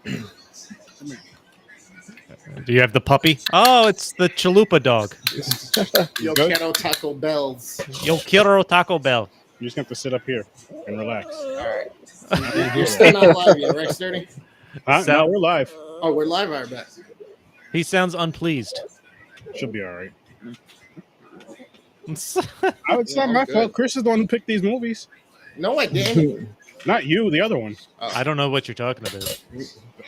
Do you have the puppy? Oh, it's the Chalupa dog. Yo quiero Taco Bells. Yo quiero Taco Bell. You just have to sit up here and relax. All right. You're still not live yet, right, Sturdy? Huh? No, we're live. Oh, we're live, I bet. He sounds unpleased. Should be all right. It's It's not my fault. Chris is the one who picked these movies. No, I didn't. Not you, the other one. I don't know what you're talking about.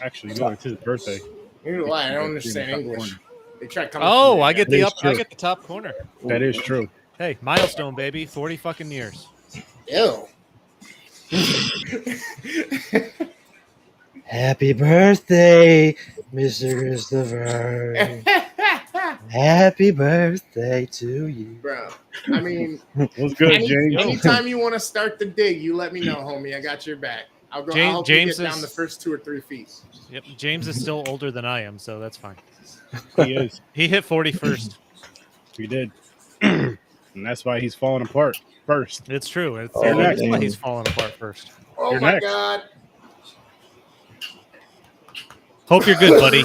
Actually, no, it's his birthday. You know why? I don't understand English. They try coming. Oh, I get the True. I get the top corner. That is true. Hey, milestone, baby. 40 fucking years. Ew. Happy birthday, Mr. Christopher. Happy birthday to you. Bro, I mean, What's good, James? anytime you want to start the dig, you let me know, homie. I got your back. I'll go. I'll help you get down the first 2 or 3 feet. Yep, James is still older than I am, so that's fine. He is. He hit 40 first. He did. And that's why he's falling apart first. It's true. It's next. why he's falling apart first. Oh You're my next. god. Hope you're good, buddy.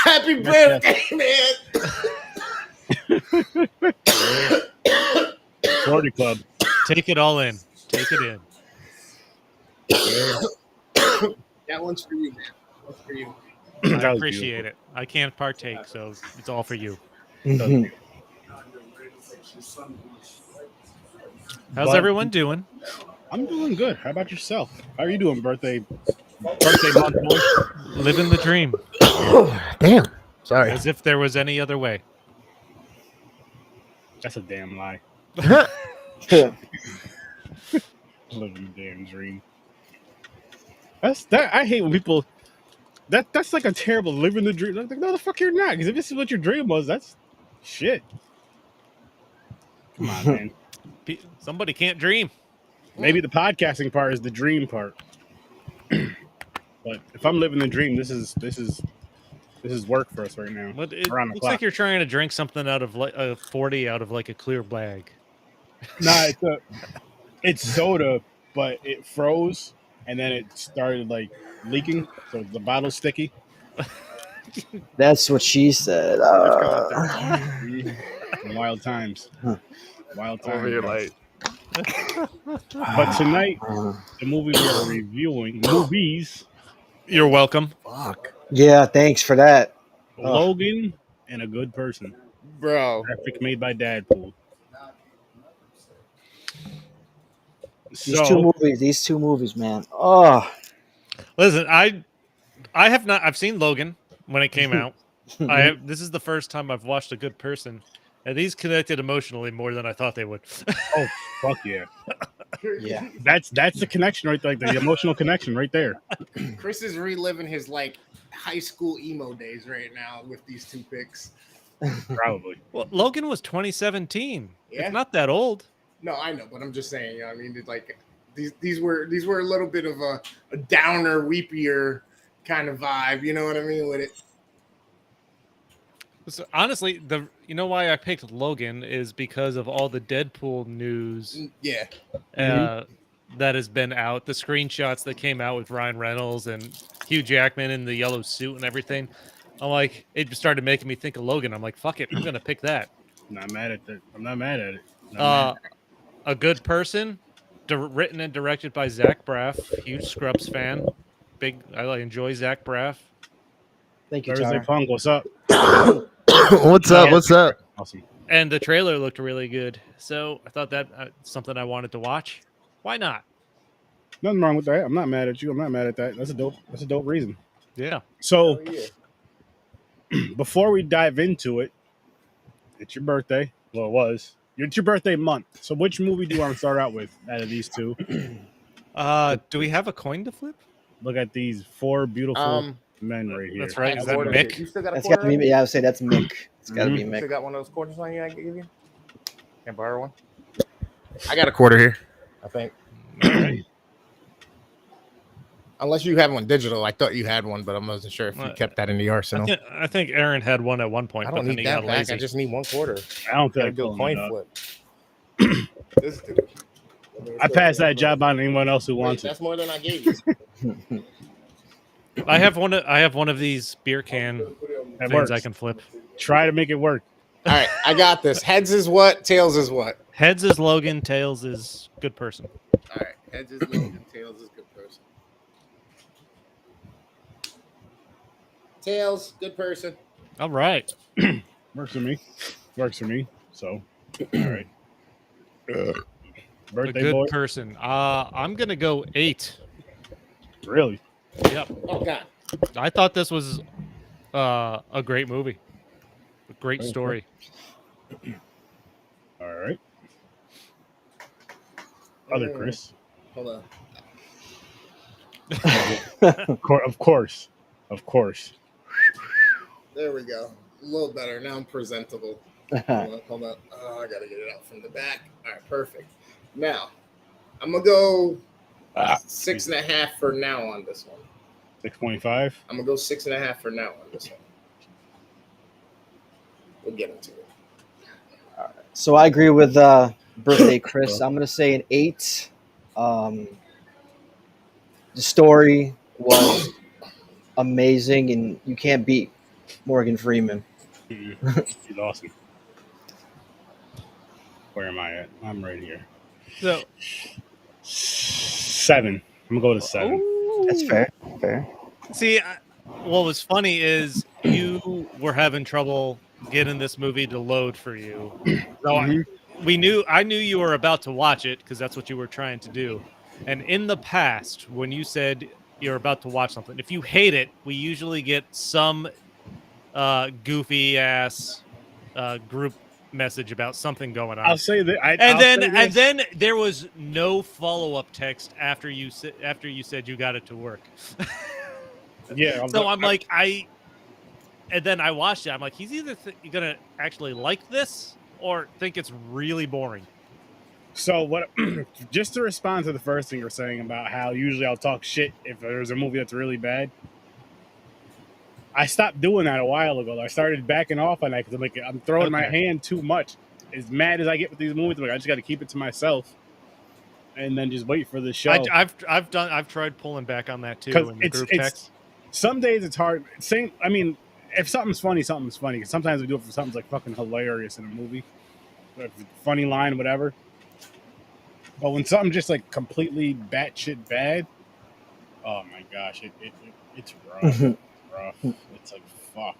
Happy birthday, man. 40 Club. Take it all in. Take it in. That one's for you, man. That's for you. I appreciate it. I can't partake, so it's all for you. How's everyone doing? I'm doing good. How about yourself? How are you doing, birthday month boy? Living the dream. Damn. Sorry. As if there was any other way. That's a damn lie. Living the damn dream. That's that. I hate when people. That's like a terrible living the dream. Like, no, the fuck you're not. Because if this is what your dream was, that's shit. Come on, man. Somebody can't dream. Maybe the podcasting part is the dream part. But if I'm living the dream, this is work for us right now. But it Around the looks clock. like you're trying to drink something out of like a 40 out of like a clear bag. Nah, it's soda, but it froze and then it started like leaking, so the bottle's sticky. That's what she said. Wild times. Wild times. Over your light. But tonight, the movie we're reviewing, movies, You're welcome. Fuck. Yeah, thanks for that. Logan and A Good Person. Bro. Graphic made by DADPOOL. These two movies, man. Oh, Listen, I have not. I've seen Logan when it came out. This is the first time I've watched A Good Person, and these connected emotionally more than I thought they would. Oh, fuck yeah. yeah. That's the connection right there, like the emotional connection right there. Chris is reliving his like high school emo days right now with these 2 picks. Probably. Well, Logan was 2017. Yeah. It's not that old. No, I know, but I'm just saying. You know, I mean, it's like these were a little bit of a downer, weepier kind of vibe. You know what I mean with it? So honestly, you know why I picked Logan is because of all the Deadpool news Yeah. that has been out, the screenshots that came out with Ryan Reynolds and Hugh Jackman in the yellow suit and everything. I'm like, it just started making me think of Logan. I'm like, fuck it, I'm gonna pick that. Not mad at that. I'm not mad at it. A Good Person, written and directed by Zach Braff, huge Scrubs fan. I enjoy Zach Braff. Thank you, Thursday Tyler. Punk, what's up? What's up? What's up? Awesome. And the trailer looked really good, so I thought that something I wanted to watch. Why not? Nothing wrong with that. I'm not mad at you. I'm not mad at that. That's a dope reason. Yeah. So Oh, yeah. before we dive into it, it's your birthday. Well, it was. It's your birthday month. So which movie do you want to start out with out of these 2? Do we have a coin to flip? Look at these 4 beautiful men right here. That's right. Is I that ordered Mick? it. You still got a That's quarter? got to be. Yeah, I would say that's Mick. It's got to be You still Mick. got one of those quarters on you? I can give you. Can I borrow one? I got a quarter here. I think. Unless you have one digital, I thought you had one, but I wasn't sure if you kept that in the arsenal. I think Aaron had one at one point. I don't but then need he that got back. lazy. I just need 1 quarter. I don't Gotta think do a coin flip. This dude. I passed that job on anyone else who wants Wait, it. that's more than I gave you. I have one of these beer can That things works. I can flip. Try to make it work. All right, I got this. Heads is what? Tails is what? Heads is Logan, tails is good person. All right, heads is Logan, tails is good person. Tails, good person. All right. Works for me. Works for me. So, all right. A Birthday good boy. person. I'm gonna go 8. Really? Yep. Oh God. I thought this was a great movie. A great Okay. story. All right. Other Chris. Hold on. Of course. There we go. A little better. Now I'm presentable. Hold on. Oh, I gotta get it out from the back. All right, perfect. Now, I'm gonna go 6.5 for now on this one. 6.5. I'm gonna go 6.5 for now on this one. We'll get into it. So I agree with birthday Chris. I'm gonna say an 8. The story was amazing, and you can't beat Morgan Freeman. He's awesome. Where am I at? I'm right here. So 7. I'm gonna go to 7. That's fair. Fair. see, what was funny is you were having trouble getting this movie to load for you. So Mhm. I knew you were about to watch it because that's what you were trying to do. And in the past, when you said you're about to watch something, if you hate it, we usually get some goofy ass group message about something going on. I'll say that. And then there was no follow-up text after you said you got it to work. yeah. So I'm like, and then I watched it. I'm like, he's either gonna actually like this or think it's really boring. So what? Just to respond to the first thing you're saying about how usually I'll talk shit if there's a movie that's really bad. I stopped doing that a while ago. I started backing off on that because I'm throwing my hand too much. As mad as I get with these movies, I just got to keep it to myself, and then just wait for the show. I've tried pulling back on that too in the group text. Some days it's hard. I mean, if something's funny, something's funny. Sometimes we do it for something's like fucking hilarious in a movie, like funny line, whatever. But when something just like completely batshit bad, oh my gosh, it's rough. Rough. It's like fuck.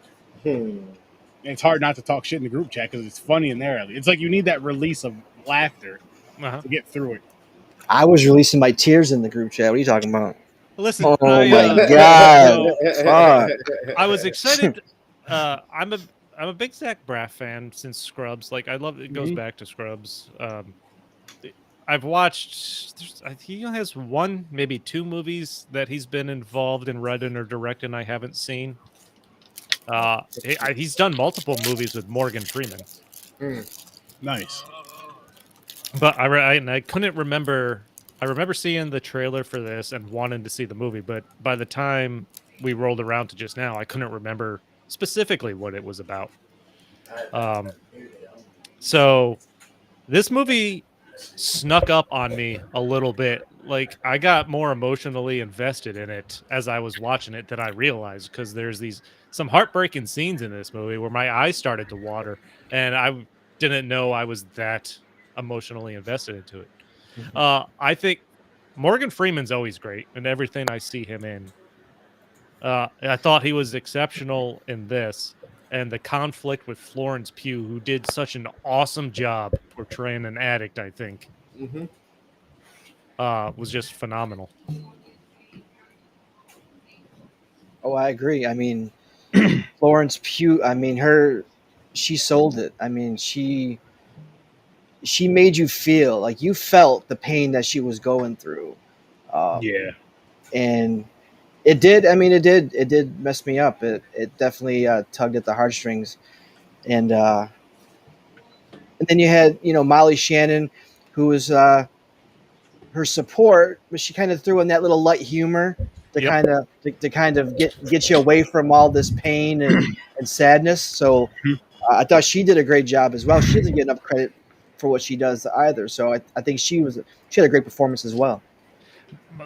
It's hard not to talk shit in the group chat because it's funny in there. It's like you need that release of laughter to get through it. I was releasing my tears in the group chat. What are you talking about? Listen, Oh my God! Fuck. I was excited. I'm a big Zach Braff fan since Scrubs. Like I love it. Goes back to Scrubs. I've watched. He has 1, maybe 2 movies that he's been involved in writing or directing. I haven't seen. He's done multiple movies with Morgan Freeman. Nice. But I couldn't remember. I remember seeing the trailer for this and wanting to see the movie, but by the time we rolled around to just now, I couldn't remember specifically what it was about. So this movie snuck up on me a little bit. Like I got more emotionally invested in it as I was watching it than I realized because there's some heartbreaking scenes in this movie where my eyes started to water and I didn't know I was that emotionally invested into it. I think Morgan Freeman's always great in everything I see him in. I thought he was exceptional in this. And the conflict with Florence Pugh, who did such an awesome job portraying an addict, I think, was just phenomenal. Oh, I agree. I mean, Florence Pugh. I mean, she sold it. I mean, she made you feel like you felt the pain that she was going through. Yeah, and it did. I mean, it did mess me up. It definitely tugged at the heartstrings, and then you had Molly Shannon, who was her support, but she kind of threw in that little light humor to kind of get you away from all this pain and sadness. So I thought she did a great job as well. She doesn't get enough credit for what she does either. So I think she had a great performance as well.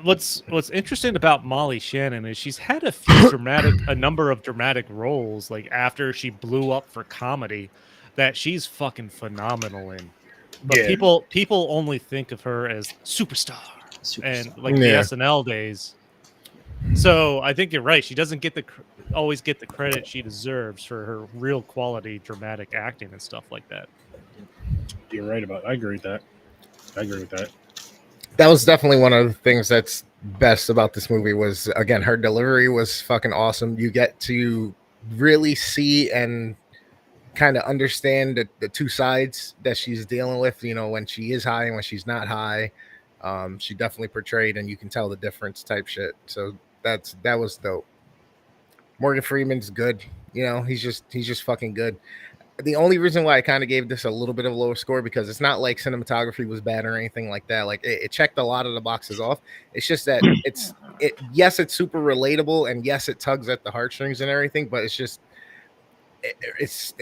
What's interesting about Molly Shannon is she's had a number of dramatic roles, like after she blew up for comedy, that she's fucking phenomenal in. But Yeah. people only think of her as superstar and like the Yeah. SNL days. So I think you're right. She doesn't get always get the credit she deserves for her real quality dramatic acting and stuff like that. You're right about. I agree with that. That was definitely one of the things that's best about this movie was, again, her delivery was fucking awesome. You get to really see and kind of understand the two sides that she's dealing with, you know, when she is high and when she's not high. She definitely portrayed, and you can tell the difference type shit. So that was dope. Morgan Freeman's good. You know, he's just fucking good. The only reason why I kind of gave this a little bit of a lower score, because it's not like cinematography was bad or anything like that. Like it checked a lot of the boxes off. It's just that yes, it's super relatable, and yes, it tugs at the heartstrings and everything, but it's just this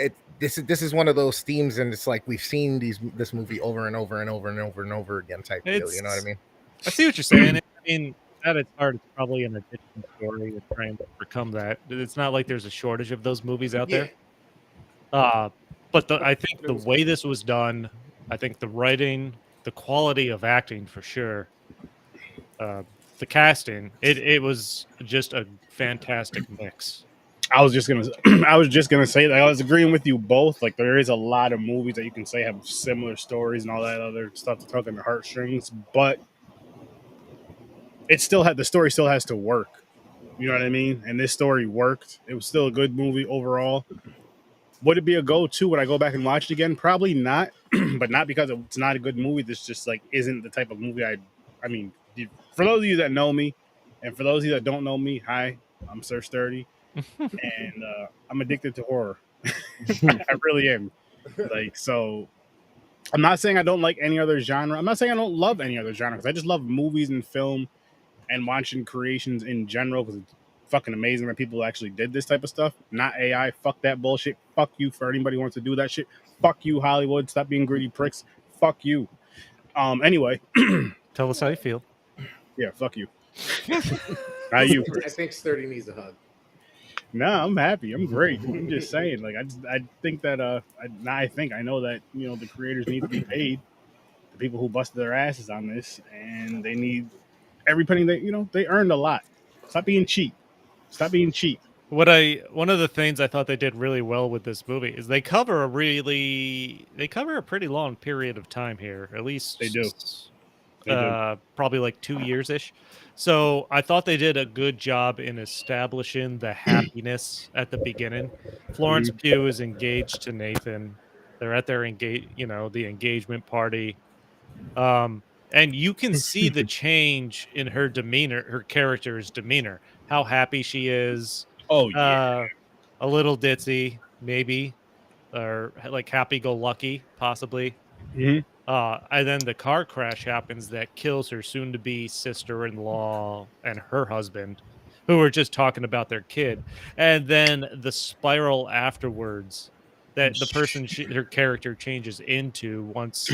is one of those themes, and it's like we've seen this movie over and over and over and over and over again type deal. You know what I mean? I see what you're saying. I mean, at its heart, it's probably an addiction story to try and overcome that. It's not like there's a shortage of those movies out there. But I think the way this was done, I think the writing, the quality of acting for sure, the casting, it was just a fantastic mix. I was just gonna say that I was agreeing with you both. Like there is a lot of movies that you can say have similar stories and all that other stuff to tug on the heartstrings, but the story still has to work. You know what I mean? And this story worked. It was still a good movie overall. Would it be a go-to when I go back and watch it again? Probably not, but not because it's not a good movie. This just like isn't the type of movie I mean, for those of you that know me, and for those of you that don't know me, hi, I'm Sir Sturdy, and I'm addicted to horror. I really am. Like, so I'm not saying I don't like any other genre. I'm not saying I don't love any other genre, because I just love movies and film and watching creations in general, because it's fucking amazing that people actually did this type of stuff. Not AI. Fuck that bullshit. Fuck you for anybody who wants to do that shit. Fuck you, Hollywood. Stop being greedy pricks. Fuck you. Anyway. Tell us how you feel. Yeah, fuck you. Not you. I think Sturdy needs a hug. No, I'm happy. I'm great. I'm just saying. Like, I think that I know that, you know, the creators need to be paid. The people who busted their asses on this, and they need every penny they earned a lot. Stop being cheap. One of the things I thought they did really well with this movie is they cover a pretty long period of time here. At least they do. Probably like 2 years ish. So I thought they did a good job in establishing the happiness at the beginning. Florence Pugh is engaged to Nathan. They're at their the engagement party. And you can see the change in her demeanor, her character's demeanor, how happy she is. Oh, yeah. A little ditzy, maybe, or like happy-go-lucky, possibly. Mm-hmm. And then the car crash happens that kills her soon-to-be sister-in-law and her husband, who were just talking about their kid. And then the spiral afterwards that the person, her character changes into once...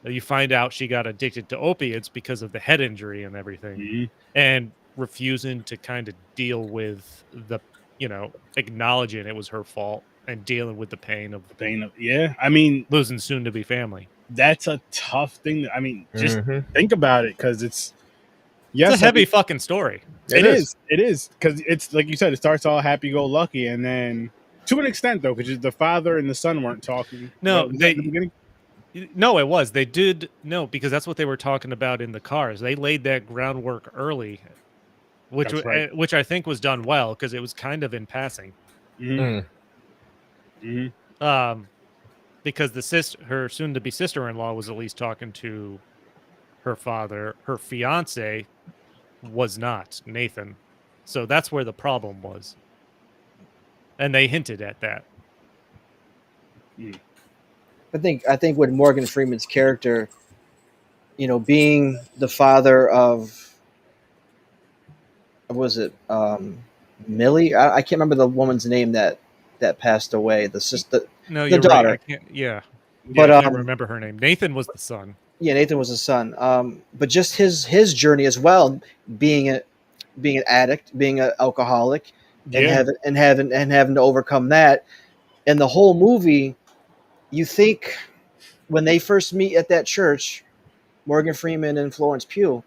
You find out she got addicted to opiates because of the head injury and everything, and refusing to kind of deal with the, acknowledging it was her fault and dealing with the pain of I mean, losing soon-to-be family. That's a tough thing. I mean, just think about it, because it's a heavy fucking story. It is because it's like you said, it starts all happy-go-lucky, and then to an extent though, because the father and the son weren't talking. No, in the beginning. No, it was. They did because that's what they were talking about in the cars. They laid that groundwork early, which I think was done well, because it was kind of in passing. Because her soon-to-be sister-in-law was at least talking to her father. Her fiance was not, Nathan. So that's where the problem was, and they hinted at that. I think with Morgan Freeman's character, being the father of, what was it, Millie? I can't remember the woman's name that passed away. The sister, no, the daughter. Right. I can't. Yeah, But I can't remember her name. Nathan was the son. Yeah, Nathan was his son. But just his journey as well, being an addict, being an alcoholic, and Yeah. having to overcome that. And the whole movie, you think when they first meet at that church, Morgan Freeman and Florence Pugh,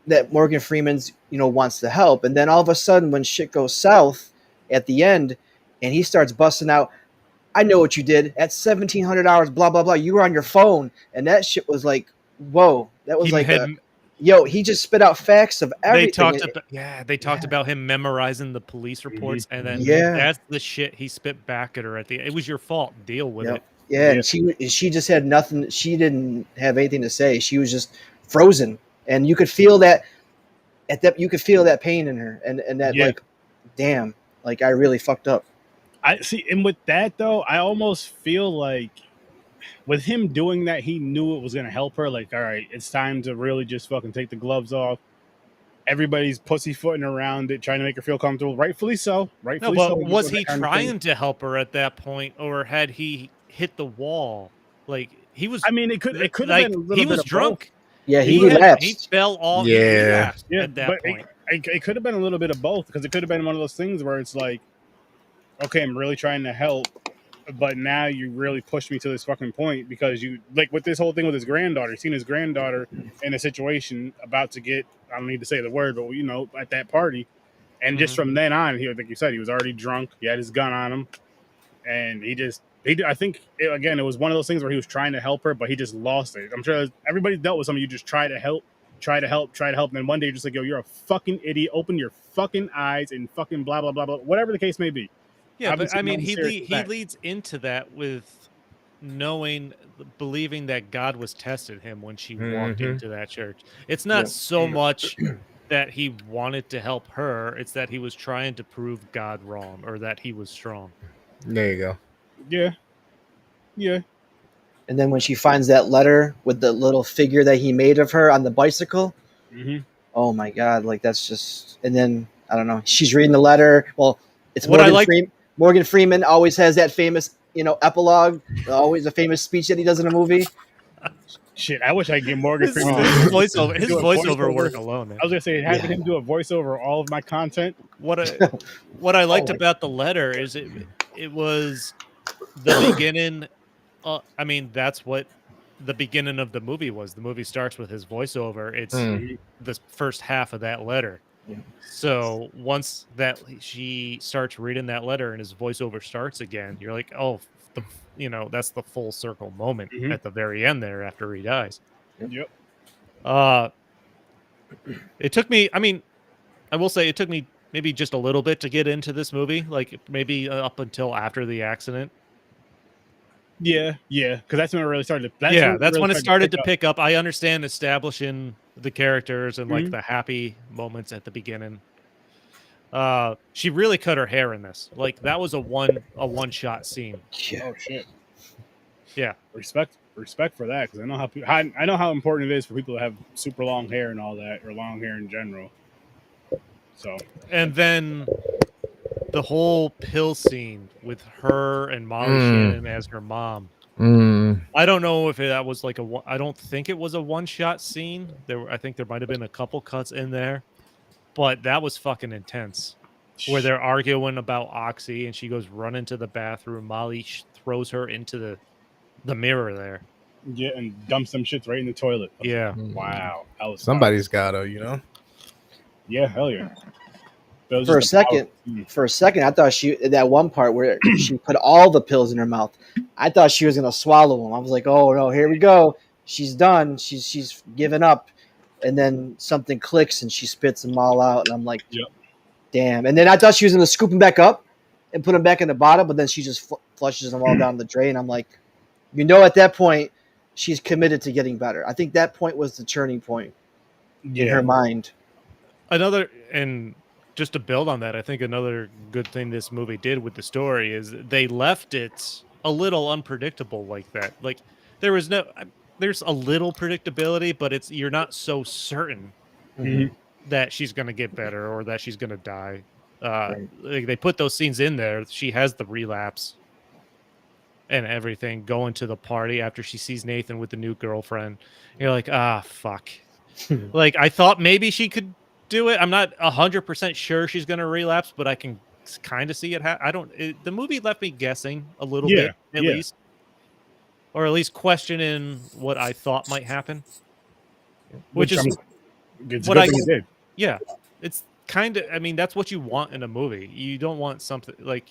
that Morgan Freeman's wants to help, and then all of a sudden when shit goes south at the end, and he starts busting out, I know what you did at 1,700 hours, blah blah blah. You were on your phone, and that shit was like, whoa, that was He like had- he just spit out facts of everything. They talked about him memorizing the police reports, and then Yeah. that's the shit he spit back at her at the end. It was your fault. Deal with Yep. it. Yeah, and she just had nothing. She didn't have anything to say. She was just frozen, and you could feel that you could feel that pain in her, and that like, damn, like I really fucked up. I see, and with that though, I almost feel like with him doing that, he knew it was gonna help her. Like, all right, it's time to really just fucking take the gloves off. Everybody's pussyfooting around it, trying to make her feel comfortable. Rightfully so. Rightfully No, so. but was he trying to help her at that point, or had he hit the wall? Like he was. I mean, it could have like, been a little he bit was of drunk. both. Yeah, he He relapsed. fell off. Yeah. He relapsed Yeah, at that but point. it could have been a little bit of both, because it could have been one of those things where it's like, okay, I'm really trying to help, but now you really pushed me to this fucking point, because you, like with this whole thing with his granddaughter, seen his granddaughter in a situation about to get, I don't need to say the word, but at that party, and just from then on, like you said, he was already drunk. He had his gun on him, and I think it was one of those things where he was trying to help her, but he just lost it. I'm sure everybody's dealt with something. You just try to help, and then one day you're just like, yo, you're a fucking idiot. Open your fucking eyes and fucking blah blah blah blah, whatever the case may be. Yeah, Obviously, but I mean, nothing he serious with that. leads into that with believing that God was tested him when she walked into that church. It's not so much that he wanted to help her; it's that he was trying to prove God wrong, or that he was strong. There you go. Yeah. And then when she finds that letter with the little figure that he made of her on the bicycle, oh my god, like that's just. And then I don't know, she's reading the letter. Well, it's Morgan Freeman always has that famous, epilogue, always a famous speech that he does in a movie. Shit, I wish I could get Morgan Freeman. His voiceover work alone. Man. I was gonna say having him do a voiceover all of my content. What I liked about the letter is it was the beginning. I mean, that's what the beginning of the movie was. The movie starts with his voiceover. It's the first half of that letter. Yeah. So once that she starts reading that letter and his voiceover starts again, you're like, oh, that's the full circle moment at the very end there after he dies. Yep. It took me. I mean, I will say it took me maybe just a little bit to get into this movie, like maybe up until after the accident. Yeah, because that's when it really started. That's when it started to pick up. I understand establishing the characters and like the happy moments at the beginning. She really cut her hair in this. Like that was a one shot scene. Yeah. Oh shit. Yeah. Respect for that, because I know how important it is for people to have super long hair and all that, or long hair in general. So. And then the whole pill scene with her and Molly Shannon as her mom. I don't know if that was like I don't think it was a one-shot scene. I think there might have been a couple cuts in there, but that was fucking intense. Where they're arguing about Oxy, and she goes running to the bathroom. Molly throws her into the mirror there. Yeah, and dumps some shits right in the toilet. Yeah. Wow. Somebody's gotta, Yeah, hell yeah. For a second, I thought that one part where she put all the pills in her mouth, I thought she was gonna swallow them. I was like, oh no, here we go. She's done. She's given up. And then something clicks and she spits them all out. And I'm like, damn. And then I thought she was gonna scoop them back up and put them back in the bottle, but then she just flushes them all down the drain. I'm like, at that point, she's committed to getting better. I think that point was the turning point in her mind. And just to build on that, I think another good thing this movie did with the story is they left it a little unpredictable like that. Like there's a little predictability, but you're not so certain that she's going to get better or that she's going to die. Like they put those scenes in there. She has the relapse. and everything, going to the party after she sees Nathan with the new girlfriend. You're like, ah, fuck. Like, I thought maybe she could do it. I'm not 100% sure she's going to relapse, but I can kind of see it. The movie left me guessing a little Yeah, bit, at yeah. least. Or at least questioning what I thought might happen. Which is it's what a good thing it did. Yeah. It's kind of, I mean, that's what you want in a movie. You don't want something like,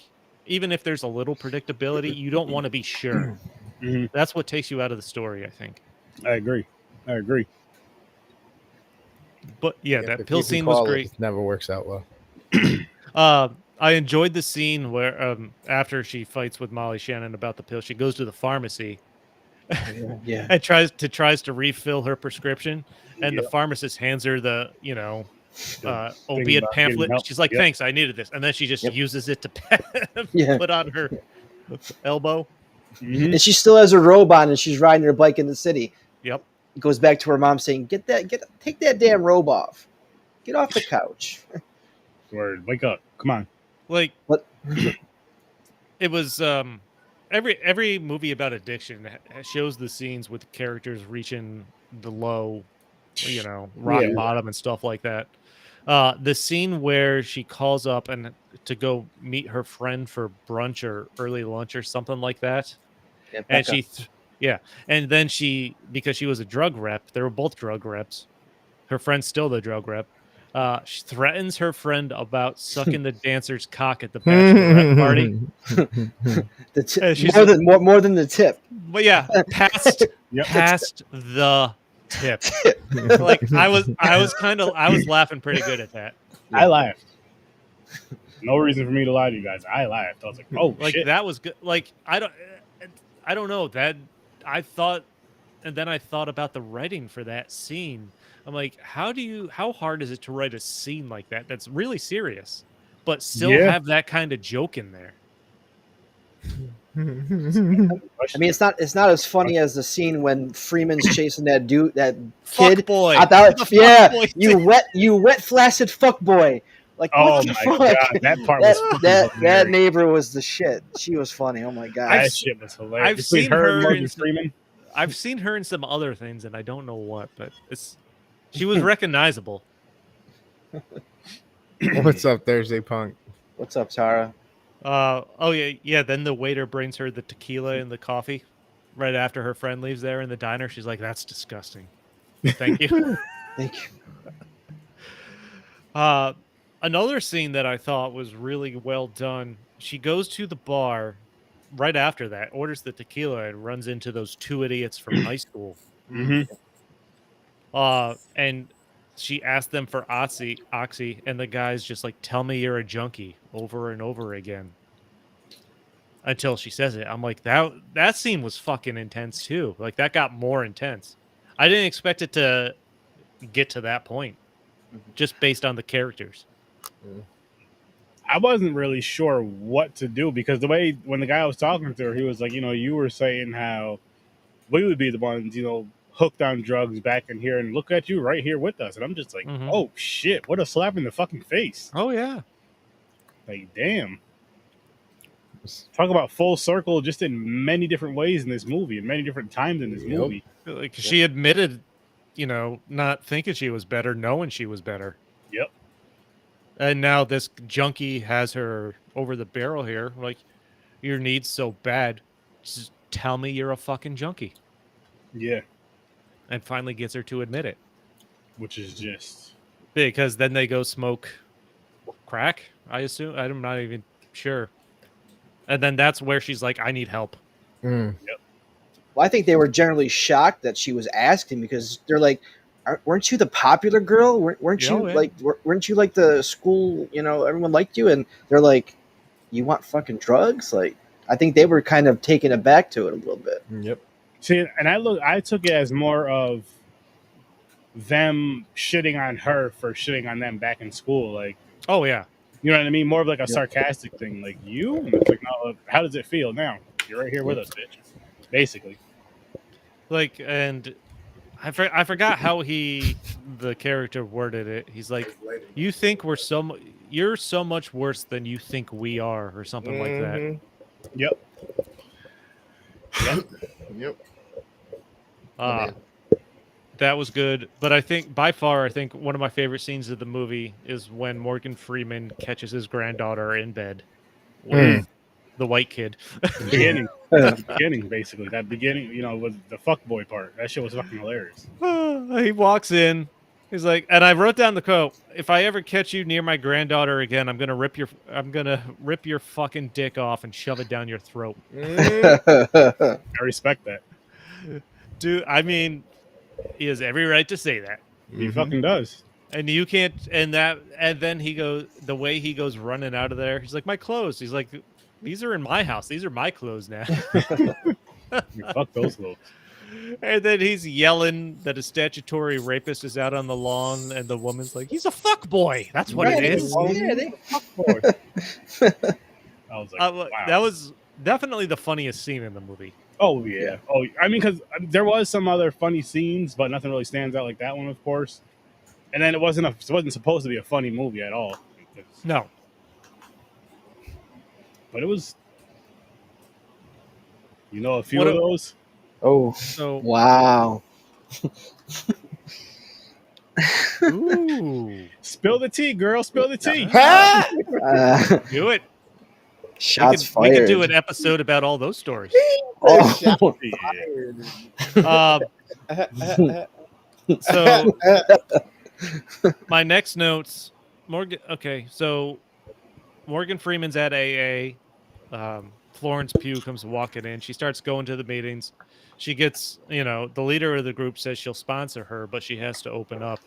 even if there's a little predictability, you don't want to be sure. Mhm. That's what takes you out of the story, I think. I agree. But yeah, If that you pill can scene was call it, great. it never works out well. I enjoyed the scene where after she fights with Molly Shannon about the pill, she goes to the pharmacy Yeah. and tries to refill her prescription, and the Yep. pharmacist hands her the The thing opiate about getting pamphlet. help. She's like, Yep. "Thanks, I needed this," and then she just Yep. uses it to Yeah. put on her elbow. Mhm. And she still has her robe on, and she's riding her bike in the city. Yep. Goes back to her mom saying, take that damn robe off. Get off the couch." Word. Wake up. Come on. Like What? it was every movie about addiction shows the scenes with characters reaching the low, rock Yeah. bottom and stuff like that. The scene where she calls up and to go meet her friend for brunch or early lunch or something like that, Yeah, and Becca. and then because she was a drug rep, they were both drug reps. Her friend's still the drug rep. She threatens her friend about sucking the dancer's cock at the bachelorette party. The tip, Yeah, she's more than the tip. But yeah, past Yep. past the tip. Like I was laughing pretty good at that. I laughed. No reason for me to lie to you guys. I laughed. I was like, oh Like shit. that was good. Like I don't know that I thought, and then I thought about the writing for that scene. I'm like, how hard is it to write a scene like that that's really serious, but still Yeah. have that kind of joke in there? I mean, it's not as funny as the scene when Freeman's chasing that kid. Fuck boy. I thought, The fuck yeah, boy you wet flaccid fuck boy. Like, Oh what the my fuck? god, that part was fucking that hilarious. neighbor was the shit. She was funny. Oh my god. That shit was hilarious. I've Between seen her her and Morgan in- Freeman. I've seen her in some other things, and I don't know what, but she was recognizable. What's up, Thursday Punk? What's up, Tara? Oh yeah. Then the waiter brings her the tequila and the coffee right after her friend leaves there in the diner. She's like, "That's disgusting." Thank you. Thank you. Another scene that I thought was really well done. She goes to the bar right after that, orders the tequila, and runs into those two idiots from high school. Mm-hmm. And she asked them for oxy, and the guy's just like, "Tell me you're a junkie," over and over again. Until she says it. I'm like, that scene was fucking intense too. Like that got more intense. I didn't expect it to get to that point, just based on the characters. I wasn't really sure what to do because the way when the guy was talking to her, he was like, you were saying how we would be the ones, hooked on drugs back in here, and look at you right here with us. And I'm just like, oh shit, what a slap in the fucking face. Oh yeah. Like, damn. Talk about full circle just in many different ways in this movie, in many different times in this movie. Like she admitted, not thinking she was better, knowing she was better. Yep. And now this junkie has her over the barrel here. Like, your need's so bad, just tell me you're a fucking junkie. Yeah. And finally gets her to admit it. Which is just... Because then they go smoke crack, I assume. I'm not even sure. And then that's where she's like, I need help. Yep. Well, I think they were generally shocked that she was asking because they're like, weren't you the popular girl? Weren't you weren't you like the school, everyone liked you? And they're like, you want fucking drugs? Like, I think they were kind of taken aback to it a little bit. Yep. See, and I took it as more of them shitting on her for shitting on them back in school. Like, oh yeah. You know what I mean? More of like a sarcastic thing. Like, you? And it's like, no, how does it feel now? You're right here with us, bitch. Basically. Like, and I forgot how the character worded it. He's like, you think you're so much worse than you think we are, or something like that. Yep. Yep. Uh, that was good. But I think by far, I think one of my favorite scenes of the movie is when Morgan Freeman catches his granddaughter in bed with the white kid. The beginning. The beginning, basically. That beginning, was the fuckboy part. That shit was fucking hilarious. He walks in. He's like, and I wrote down the quote: "If I ever catch you near my granddaughter again, I'm gonna rip your fucking dick off and shove it down your throat." I respect that. Dude, I mean, he has every right to say that. He fucking does. And you can't, and then he goes, the way he goes running out of there, he's like, my clothes. He's like, these are in my house. These are my clothes now. Fuck those clothes. And then he's yelling that a statutory rapist is out on the lawn, and the woman's like, he's a fuck boy. That's what it is. Yeah, they I was like, wow. That was definitely the funniest scene in the movie. Oh, yeah. Oh, I mean, because there was some other funny scenes, but nothing really stands out like that one, of course. And then it wasn't supposed to be a funny movie at all. No. But it was, a few of those. Oh, So wow. ooh, Spill the tea, girl. Spill the tea. do it. Shots We fired. could do an episode about all those stories. Oh. So my next notes, Morgan. Okay, so Morgan Freeman's at AA. Florence Pugh comes walking in. She starts going to the meetings. She gets, the leader of the group says she'll sponsor her, but she has to open up.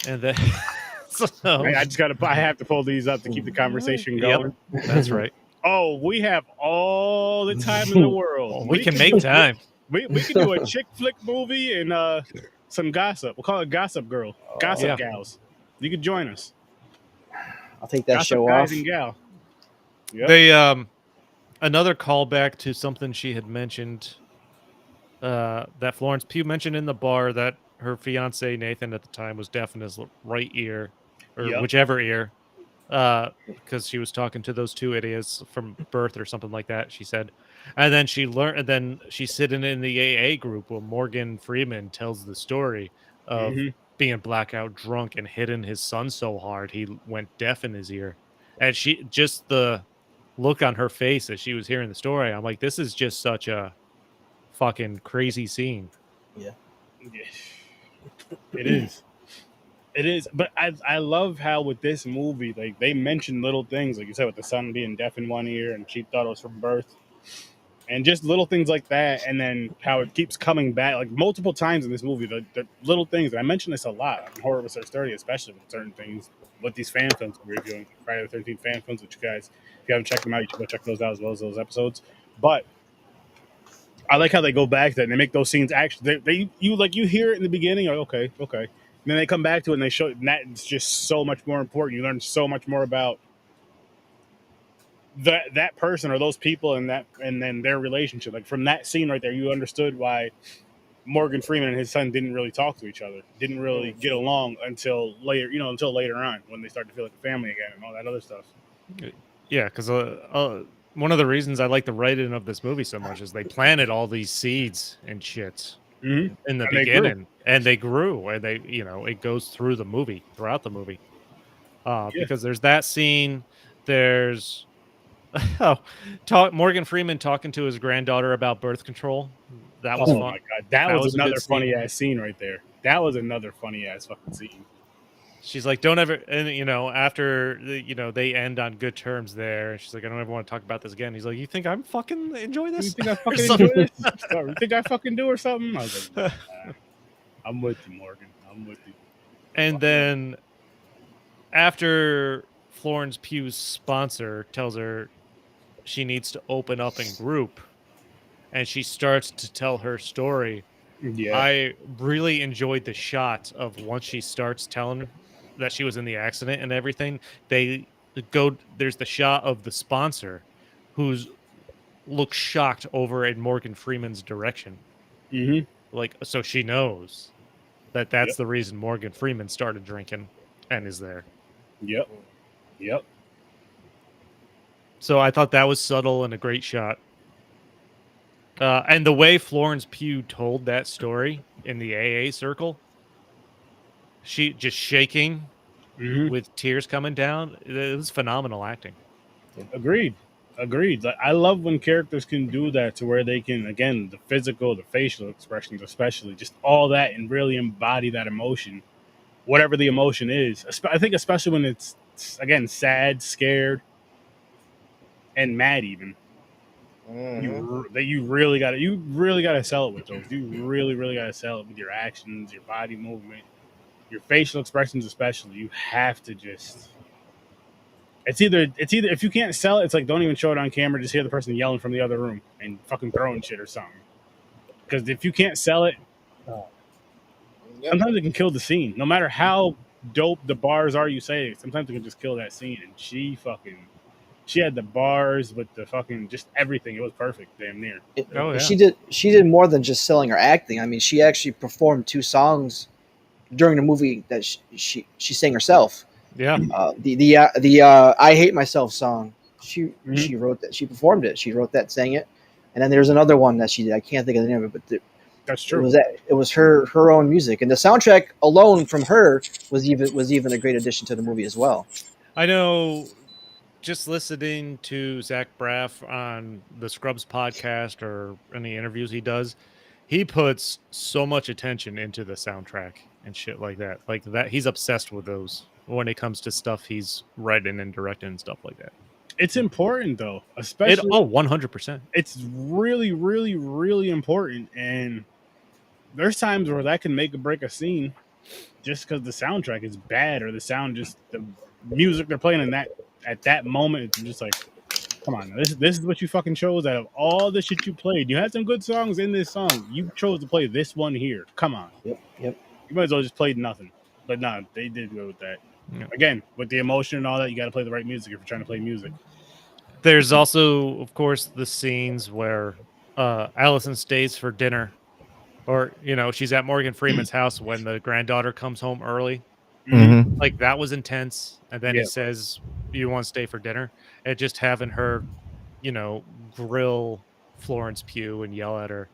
And then, I have to pull these up to keep the conversation going. Yep, that's right. Oh, we have all the time in the world. We can make time. We can do a chick flick movie and some gossip. We'll call it Gossip Girl. Gossip Gals. You could join us. I'll take that Gossip show guys off. and gal. Yep. They another callback to something she had mentioned that Florence Pugh mentioned in the bar, that her fiance Nathan at the time was deaf in his right ear, or whichever ear, because she was talking to those two idiots from birth or something like that, she said. And then she's sitting in the AA group where Morgan Freeman tells the story of being blackout drunk and hitting his son so hard he went deaf in his ear. And she, just the look on her face as she was hearing the story, I'm like, this is just such a fucking crazy scene. Yeah. It is. It is. But I love how with this movie, like, they mention little things, like you said, with the son being deaf in one ear and she thought it was from birth. And just little things like that, and then how it keeps coming back, like multiple times in this movie, the little things. And I mention this a lot on Horror Research 30, especially with certain things, with these fan films we're reviewing, Friday the 13th fan films, which you guys, if you haven't checked them out, you should go check those out as well as those episodes. But I like how they go back to that and they make those scenes actually, you hear it in the beginning, you're like, okay. And then they come back to it and they show it, and that's just so much more important. You learn so much more about that person or those people and then their relationship. Like from that scene right there, you understood why Morgan Freeman and his son didn't really talk to each other, didn't really get along until later on when they start to feel like a family again and all that other stuff. Yeah, because one of the reasons I like the writing of this movie so much is they planted all these seeds and shit in the beginning, and they grew, and they, it goes through the movie, throughout the movie. Because there's that scene, there's Morgan Freeman talking to his granddaughter about birth control. That was fun. My God. That was another funny ass scene right there. That was another funny ass fucking scene. She's like, don't ever, and after they end on good terms there, she's like, I don't ever want to talk about this again. He's like, you think I'm fucking enjoy this? You think I fucking enjoy this? You think I fucking do or something? I was like, nah. I'm with you, Morgan. I'm with you. And then after Florence Pugh's sponsor tells her she needs to open up in group, and she starts to tell her story. Yeah, I really enjoyed the shot of once she starts telling that she was in the accident and everything. There's the shot of the sponsor who's looks shocked over in Morgan Freeman's direction. Like, so she knows that's the reason Morgan Freeman started drinking and is there. Yep. So I thought that was subtle and a great shot. And the way Florence Pugh told that story in the AA circle, she just shaking with tears coming down. It was phenomenal acting. Agreed. Like, I love when characters can do that to where they can, again, the physical, the facial expressions, especially just all that, and really embody that emotion, whatever the emotion is. I think especially when it's again sad, scared, and mad. Even you really got to sell it with those. You really got to sell it with your actions, your body movement, your facial expressions, especially. You have to just. It's either if you can't sell it, it's like don't even show it on camera. Just hear the person yelling from the other room and fucking throwing shit or something. Because if you can't sell it, sometimes it can kill the scene. No matter how dope the bars are, you say sometimes it can just kill that scene. And she had the bars with the fucking just everything. It was perfect, damn near. She did more than just selling her acting. I mean, she actually performed 2 songs during the movie that she sang herself. Yeah. The I Hate Myself song. She wrote that. She performed it. She wrote that, sang it. And then there's another one that she did. I can't think of the name of it, but that's true. It was her own music, and the soundtrack alone from her was even a great addition to the movie as well. I know. Just listening to Zach Braff on the Scrubs podcast or any interviews he does, he puts so much attention into the soundtrack and shit like that. Like that, he's obsessed with those when it comes to stuff he's writing and directing and stuff like that. It's important though, especially 100%. It's really, really, really important, and there's times where that can make or break a scene just because the soundtrack is bad or the music they're playing in at that moment. It's just like, come on, this is what you fucking chose out of all the shit you played. You had some good songs in this song. You chose to play this one here. Come on. Yep. You might as well just played nothing. But nah, they did go with that. Yeah. Again, with the emotion and all that, you got to play the right music if you're trying to play music. There's also, of course, the scenes where Allison stays for dinner, or she's at Morgan Freeman's house when the granddaughter comes home early. Mm-hmm. Like that was intense. And then he says, "You want to stay for dinner?" And just having her, grill Florence Pugh and yell at her.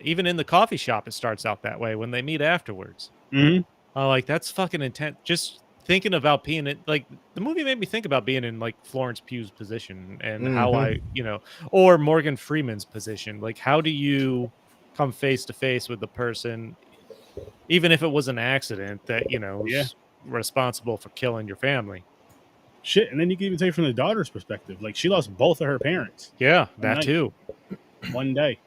Even in the coffee shop, it starts out that way when they meet afterwards. Like that's fucking intense. Just thinking about being in, like, the movie made me think about being in like Florence Pugh's position and how or Morgan Freeman's position. Like, how do you come face to face with the person, even if it was an accident that is responsible for killing your family? Shit, and then you can even take it from the daughter's perspective. Like, she lost both of her parents. Yeah, that too. One day.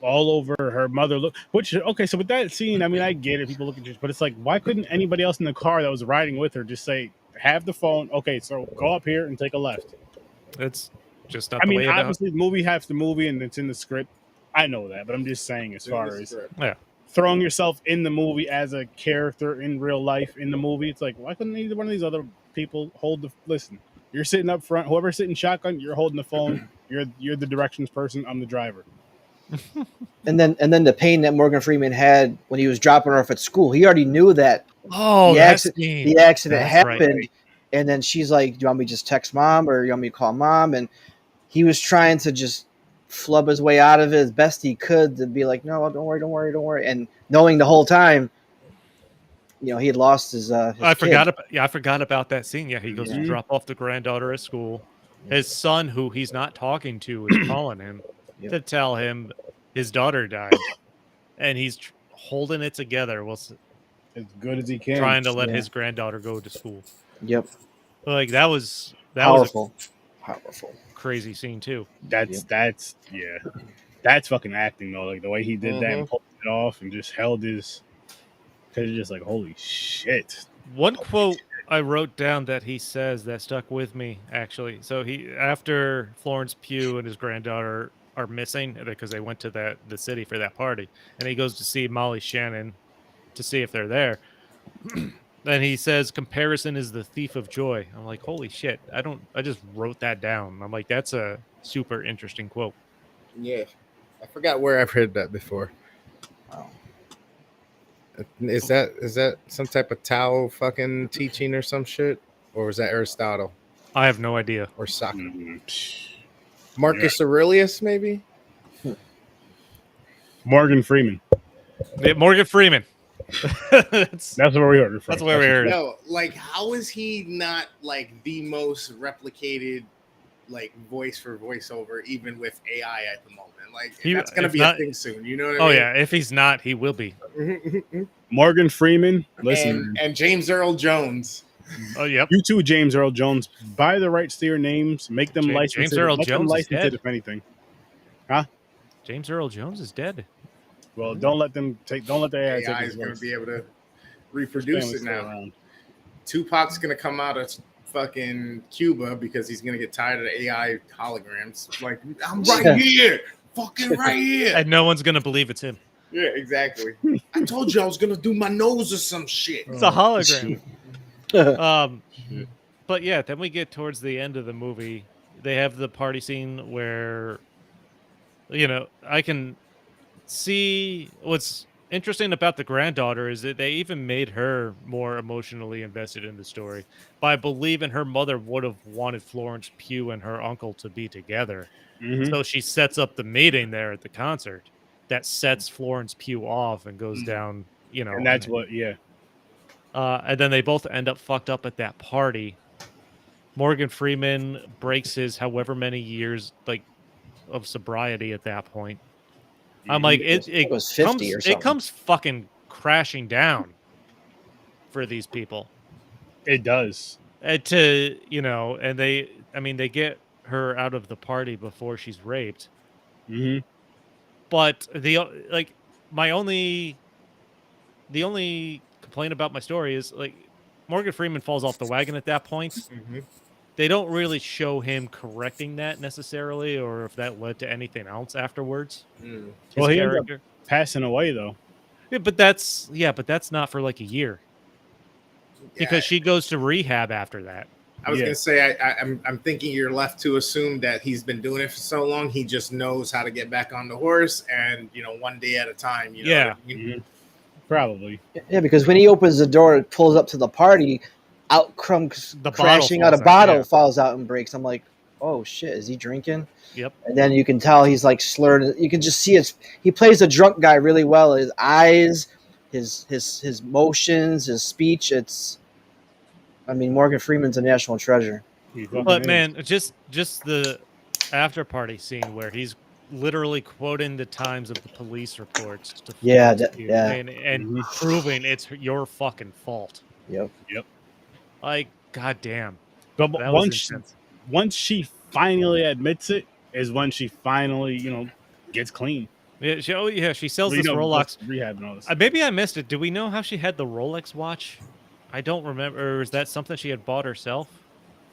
All over her mother. So with that scene, I mean, I get it. People look at you, but it's like, why couldn't anybody else in the car that was riding with her just say, have the phone? Okay, so go up here and take a left. It's just not the way. Obviously, the movie has the movie and it's in the script. I know that, but I'm just saying, as far as throwing yourself in the movie as a character in real life in the movie, it's like, why couldn't either one of these other people listen? You're sitting up front. Whoever's sitting shotgun, you're holding the phone. You're the directions person. I'm the driver. and then the pain that Morgan Freeman had when he was dropping her off at school. He already knew that the accident happened. Right. And then she's like, "Do you want me to just text mom, or you want me to call mom?" And he was trying to just flub his way out of it as best he could to be like, "No, don't worry." And knowing the whole time, he had lost his I forgot about that scene. Yeah, he goes to drop off the granddaughter at school. His son, who he's not talking to, is calling him to tell him his daughter died, and he's holding it together. Well, as good as he can, trying to let his granddaughter go to school. Yep. Like that was powerful, crazy scene too. That's fucking acting though. Like the way he did that and pulled it off and just held his, because you're just like, holy shit. One quote I wrote down that he says that stuck with me, actually. So after Florence Pugh and his granddaughter are missing because they went to the city for that party, and he goes to see Molly Shannon to see if they're there. And he says, "Comparison is the thief of joy." I'm like, holy shit. I just wrote that down. I'm like, that's a super interesting quote. Yeah. I forgot where I've heard that before. Wow. Is that some type of Tao fucking teaching or some shit? Or was that Aristotle? I have no idea. Or Socrates? Marcus Aurelius, maybe? Morgan Freeman. Yeah, Morgan Freeman. that's That's where we heard it from. That's where we heard it. Yo, like, how is he not like the most replicated like voice for voiceover, even with AI at the moment? Like, that's gonna be a thing soon. You know what I mean? Oh yeah, if he's not, he will be. Morgan Freeman. Listen, and James Earl Jones. Oh yep. You too, James Earl Jones. Buy the rights to your names. Make them licensed. James Earl Jones is dead. If anything. Huh? James Earl Jones is dead. Well, don't let them take. Don't let the AI AI take is his going voice. to be able to reproduce it now. Around. Tupac's going to come out of fucking Cuba because he's going to get tired of the AI holograms. Like, I'm right here, fucking right here. And no one's going to believe it's him. Yeah, exactly. I told you I was going to do my nose or some shit. It's a hologram. But yeah, then we get towards the end of the movie. They have the party scene where, you know, I can see what's interesting about the granddaughter is that they even made her more emotionally invested in the story by believing her mother would have wanted Florence Pugh and her uncle to be together. Mm-hmm. So she sets up the meeting there at the concert that sets Florence Pugh off and goes down, you know. And that's what, yeah. And then they both end up fucked up at that party. Morgan Freeman breaks his however many years like of sobriety at that point. I'm like, it was 50 comes, or something. it comes fucking crashing down for these people. It does. To, you know, and they get her out of the party before she's raped. Mm-hmm. But the only complaint about my story is like Morgan Freeman falls off the wagon at that point. Mm-hmm. They don't really show him correcting that necessarily, or if that led to anything else afterwards. Well, he ended up passing away though. Yeah, but that's not for like a year. Because she goes to rehab after that. I was gonna say I'm thinking you're left to assume that he's been doing it for so long he just knows how to get back on the horse and one day at a time. You know yeah, what I mean? Mm-hmm. Probably. Yeah, because when he opens the door, it pulls up to the party. Out comes crashing out. A bottle falls out and breaks. I'm like, oh shit, is he drinking? Yep. And then you can tell he's like slurred. You can just see he plays a drunk guy really well. His eyes, his motions, his speech. Morgan Freeman's a national treasure. But man, just the after party scene where he's literally quoting the times of the police reports to and proving it's your fucking fault. Yep. Like, goddamn. But once she finally admits it, is when she finally, gets clean. Yeah, she sells this Rolex. Rehab and all this. Maybe I missed it. Do we know how she had the Rolex watch? I don't remember. Or is that something she had bought herself?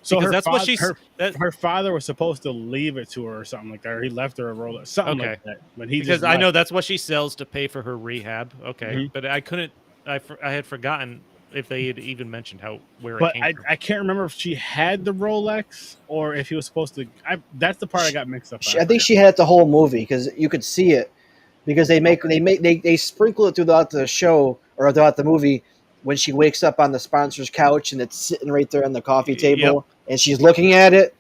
So her father was supposed to leave it to her or something like that, or he left her a Rolex, something like that. But because I know that's what she sells to pay for her rehab. Okay, Mm-hmm. but I had forgotten if they had even mentioned where but it came from. I can't remember if she had the Rolex or if he was supposed to. That's the part I got mixed up. I think she had it the whole movie because you could see it because they sprinkle it throughout the show or throughout the movie when she wakes up on the sponsor's couch and it's sitting right there on the coffee table and she's looking at it.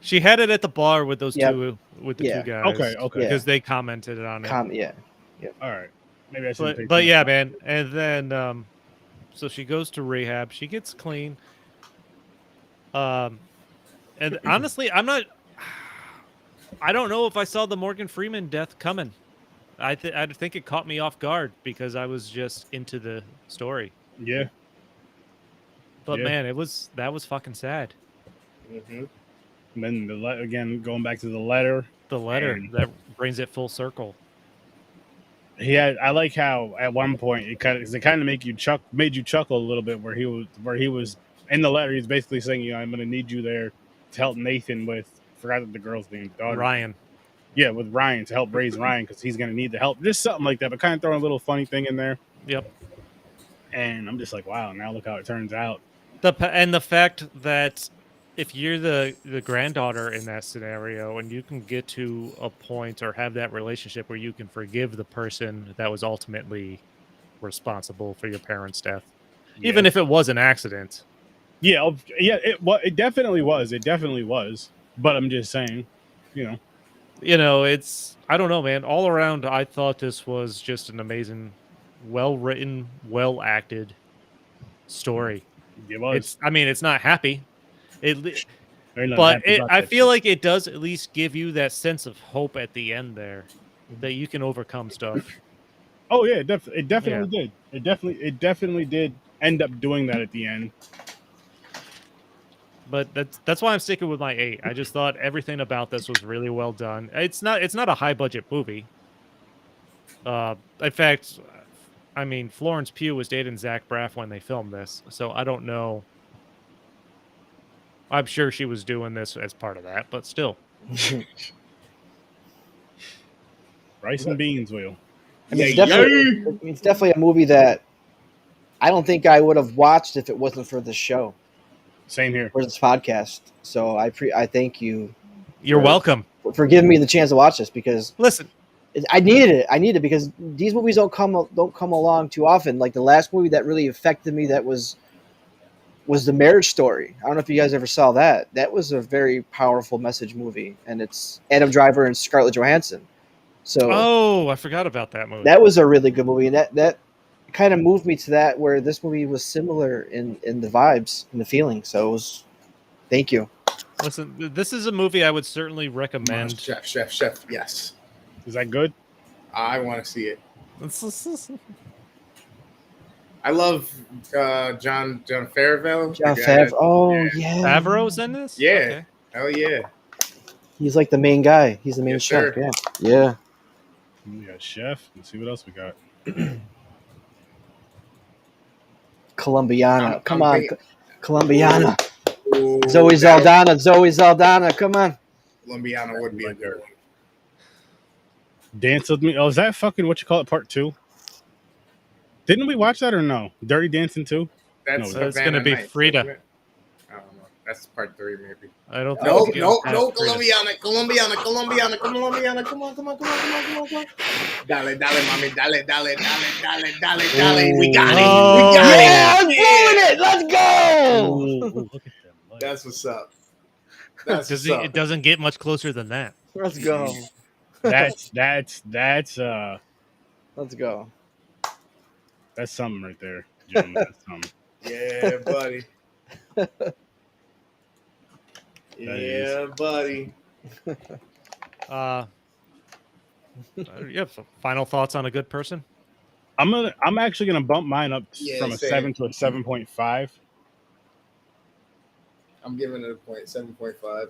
She had it at the bar with those two guys. Okay. Because they commented on it. All right. Maybe I should. But yeah, man, and then so she goes to rehab. She gets clean. And honestly, I don't know if I saw the Morgan Freeman death coming. I think it caught me off guard because I was just into the story. Yeah. But man, that was fucking sad. Mm-hmm. And then again, going back to the letter. The letter that brings it full circle. I like how at one point it kind of made you chuckle a little bit where he was in the letter. He's basically saying, I'm going to need you there to help Nathan with, forgot the girl's name, daughter. Ryan. Yeah, with Ryan to help raise Ryan because he's going to need the help. Just something like that, but kind of throwing a little funny thing in there. Yep. And I'm just like, wow, now look how it turns out. The fact that if you're the granddaughter in that scenario and you can get to a point or have that relationship where you can forgive the person that was ultimately responsible for your parents' death, even if it was an accident. It definitely was. But I'm just saying, you know, it's I don't know, man. All around, I thought this was just an amazing, well written, well acted story. It was. It's I mean, it's not happy. It Ain't nothing but happy about I that feel shit. like it does at least give you that sense of hope at the end there that you can overcome stuff. Oh yeah, it definitely did. It definitely did end up doing that at the end. But that's why I'm sticking with my 8. I just thought everything about this was really well done. It's not a high budget movie. In fact, I mean, Florence Pugh was dating Zach Braff when they filmed this, so I don't know. I'm sure she was doing this as part of that, but still. Rice and beans, Will. I mean, it's definitely a movie that I don't think I would have watched if it wasn't for this show Same here. or this podcast. So I thank you. You're welcome. For giving me the chance to watch this, because Listen, I needed it. I needed it because these movies don't come along too often. Like the last movie that really affected me, that was The Marriage Story. I don't know if you guys ever saw that. That was a very powerful message movie, and it's Adam Driver and Scarlett Johansson. So I forgot about that movie. that was a really good movie, and that kind of moved me to that, where this movie was similar in the vibes and the feeling. So it was, thank you. Listen, this is a movie I would certainly recommend. Chef. Yes, Is that good? I want to see it. I love John Favreau. John The guy Favreau. Oh yeah. yeah, Favreau's in this? Yeah. Okay. Hell yeah. he's like the main guy. He's the main Yes, chef. sir. Yeah. We got Chef. Let's see what else we got. Colombiana. Come I'm on, thinking- Colombiana. Ooh, Zoe Saldana. Come on. Colombiana would be a good one. Dance with Me. Oh, is that fucking what you call it? Part 2? Didn't we watch that or no? Dirty Dancing 2? That's No, it's gonna be Nights, Frida. isn't it? I don't know. That's part 3, maybe. I don't think No, it's no, past no, Frida. Colombiana. Come on. Dale, mami, dale. We got it. Yeah, I'm doing it. Let's go. Ooh, look at them. Like, That's what's up. That's what's It up. doesn't get much closer than that. Let's go. that's Let's go. that's something right there, gentlemen. That's something. Yeah, buddy. is. Buddy. You have some final thoughts on A Good Person? I'm actually gonna bump mine up Yeah, from a same. 7 to a 7.5. I'm giving it a 7.5.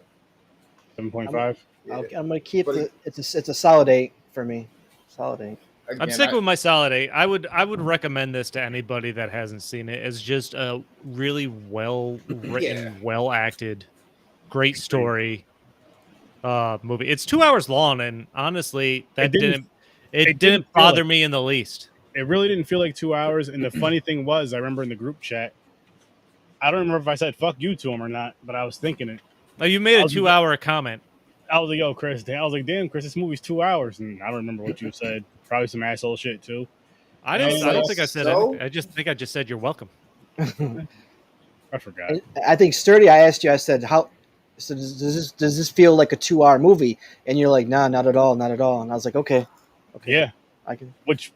7.5. Yeah. I'm gonna keep But it. It's a solid 8 for me. Solid 8. I'm Again, sticking with my solid 8. I would recommend this to anybody that hasn't seen it. It's just a really well written, Yeah. well acted, great story movie. It's 2 hours long, and honestly, It didn't didn't feel bother like- me in the least. It really didn't feel like 2 hours. And the funny thing was, I remember in the group chat, I don't remember if I said "fuck you" to him or not, but I was thinking it. Oh, you made I a was- 2 hour comment. I was like, "Yo, Chris," I was like, "Damn, Chris, this movie's 2 hours," and I don't remember what you said. Probably some asshole shit too. I don't think I said So? anything. I just think I just said you're welcome. I forgot. I think Sturdy. I asked you. I said, "How? So does this feel like a 2-hour movie?" And you're like, "Nah, not at all. And I was like, "Okay, Yeah, I can." which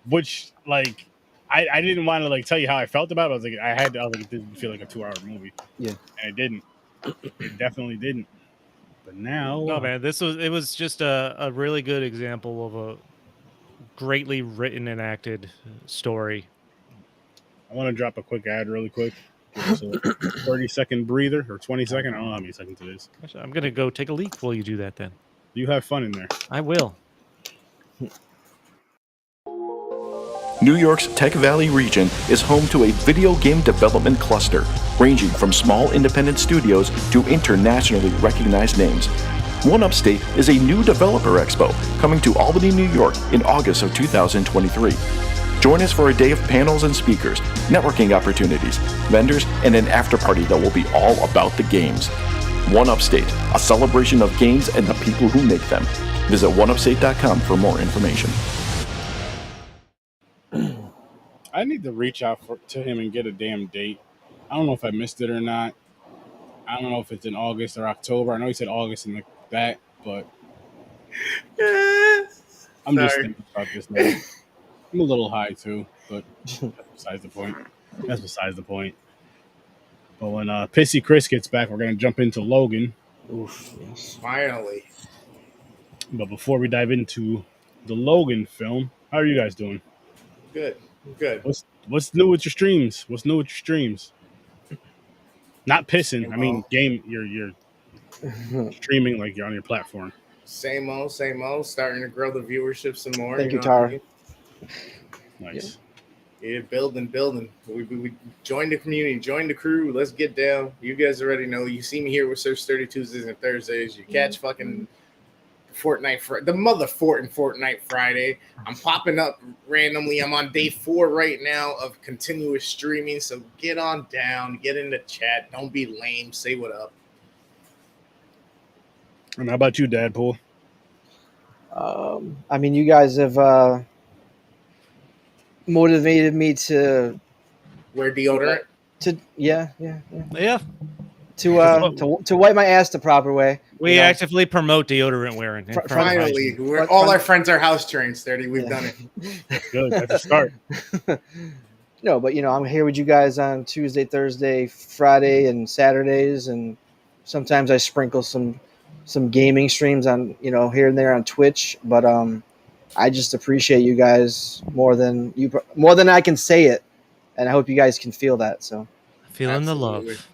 like I didn't want to like tell you how I felt about it. I was like, I was like, it didn't feel like a 2 hour movie. Yeah. And it didn't. It definitely didn't. But now, No, man, it was just a really good example of a greatly written and acted story. I want to drop a quick ad really quick. Give us a 30-second breather or 20-second. I don't know how many seconds it is. Actually, I'm gonna go take a leak while you do that. Then You have fun in there. I will. New York's Tech Valley region is home to a video game development cluster, ranging from small independent studios to internationally recognized names. One Upstate is a new developer expo coming to Albany, New York in August of 2023. Join us for a day of panels and speakers, networking opportunities, vendors, and an after-party that will be all about the games. One Upstate, a celebration of games and the people who make them. Visit oneupstate.com for more information. I need to reach out to him and get a damn date. I don't know if I missed it or not. I don't know if it's in August or October. I know he said August in that, but I'm just Sorry. thinking about this now. I'm a little high too, but that's besides the point. That's besides the point. But when Pissy Chris gets back, we're gonna jump into Logan. Oof. Yes. Finally. But before we dive into the Logan film, how are you guys doing? Good. Good. What's new with your streams? What's new with your streams? Not pissing. I mean, game. You're streaming like you're on your platform. Same old. Starting to grow the viewership some more. Thank you, know what I Tara. mean? Nice. Yeah, building. We joined the community, joined the crew. Let's get down. You guys already know. You see me here with Search 30 Tuesdays and Thursdays. You catch fucking Fortnite, the mother Fortnite Friday. I'm popping up randomly. I'm on day 4 right now of continuous streaming. So get on down, get in the chat. Don't be lame. Say what up. And how about you, Dadpool? I mean, you guys have motivated me to Wear deodorant. Yeah. To wipe my ass the proper way. We actively promote deodorant wearing. Finally, all our friends are house trained, Sturdy. We've done it. Good. That's a start. No, but I'm here with you guys on Tuesday, Thursday, Friday, and Saturdays, and sometimes I sprinkle some gaming streams on here and there on Twitch. But I just appreciate you guys more than I can say it, and I hope you guys can feel that. So Feeling the love.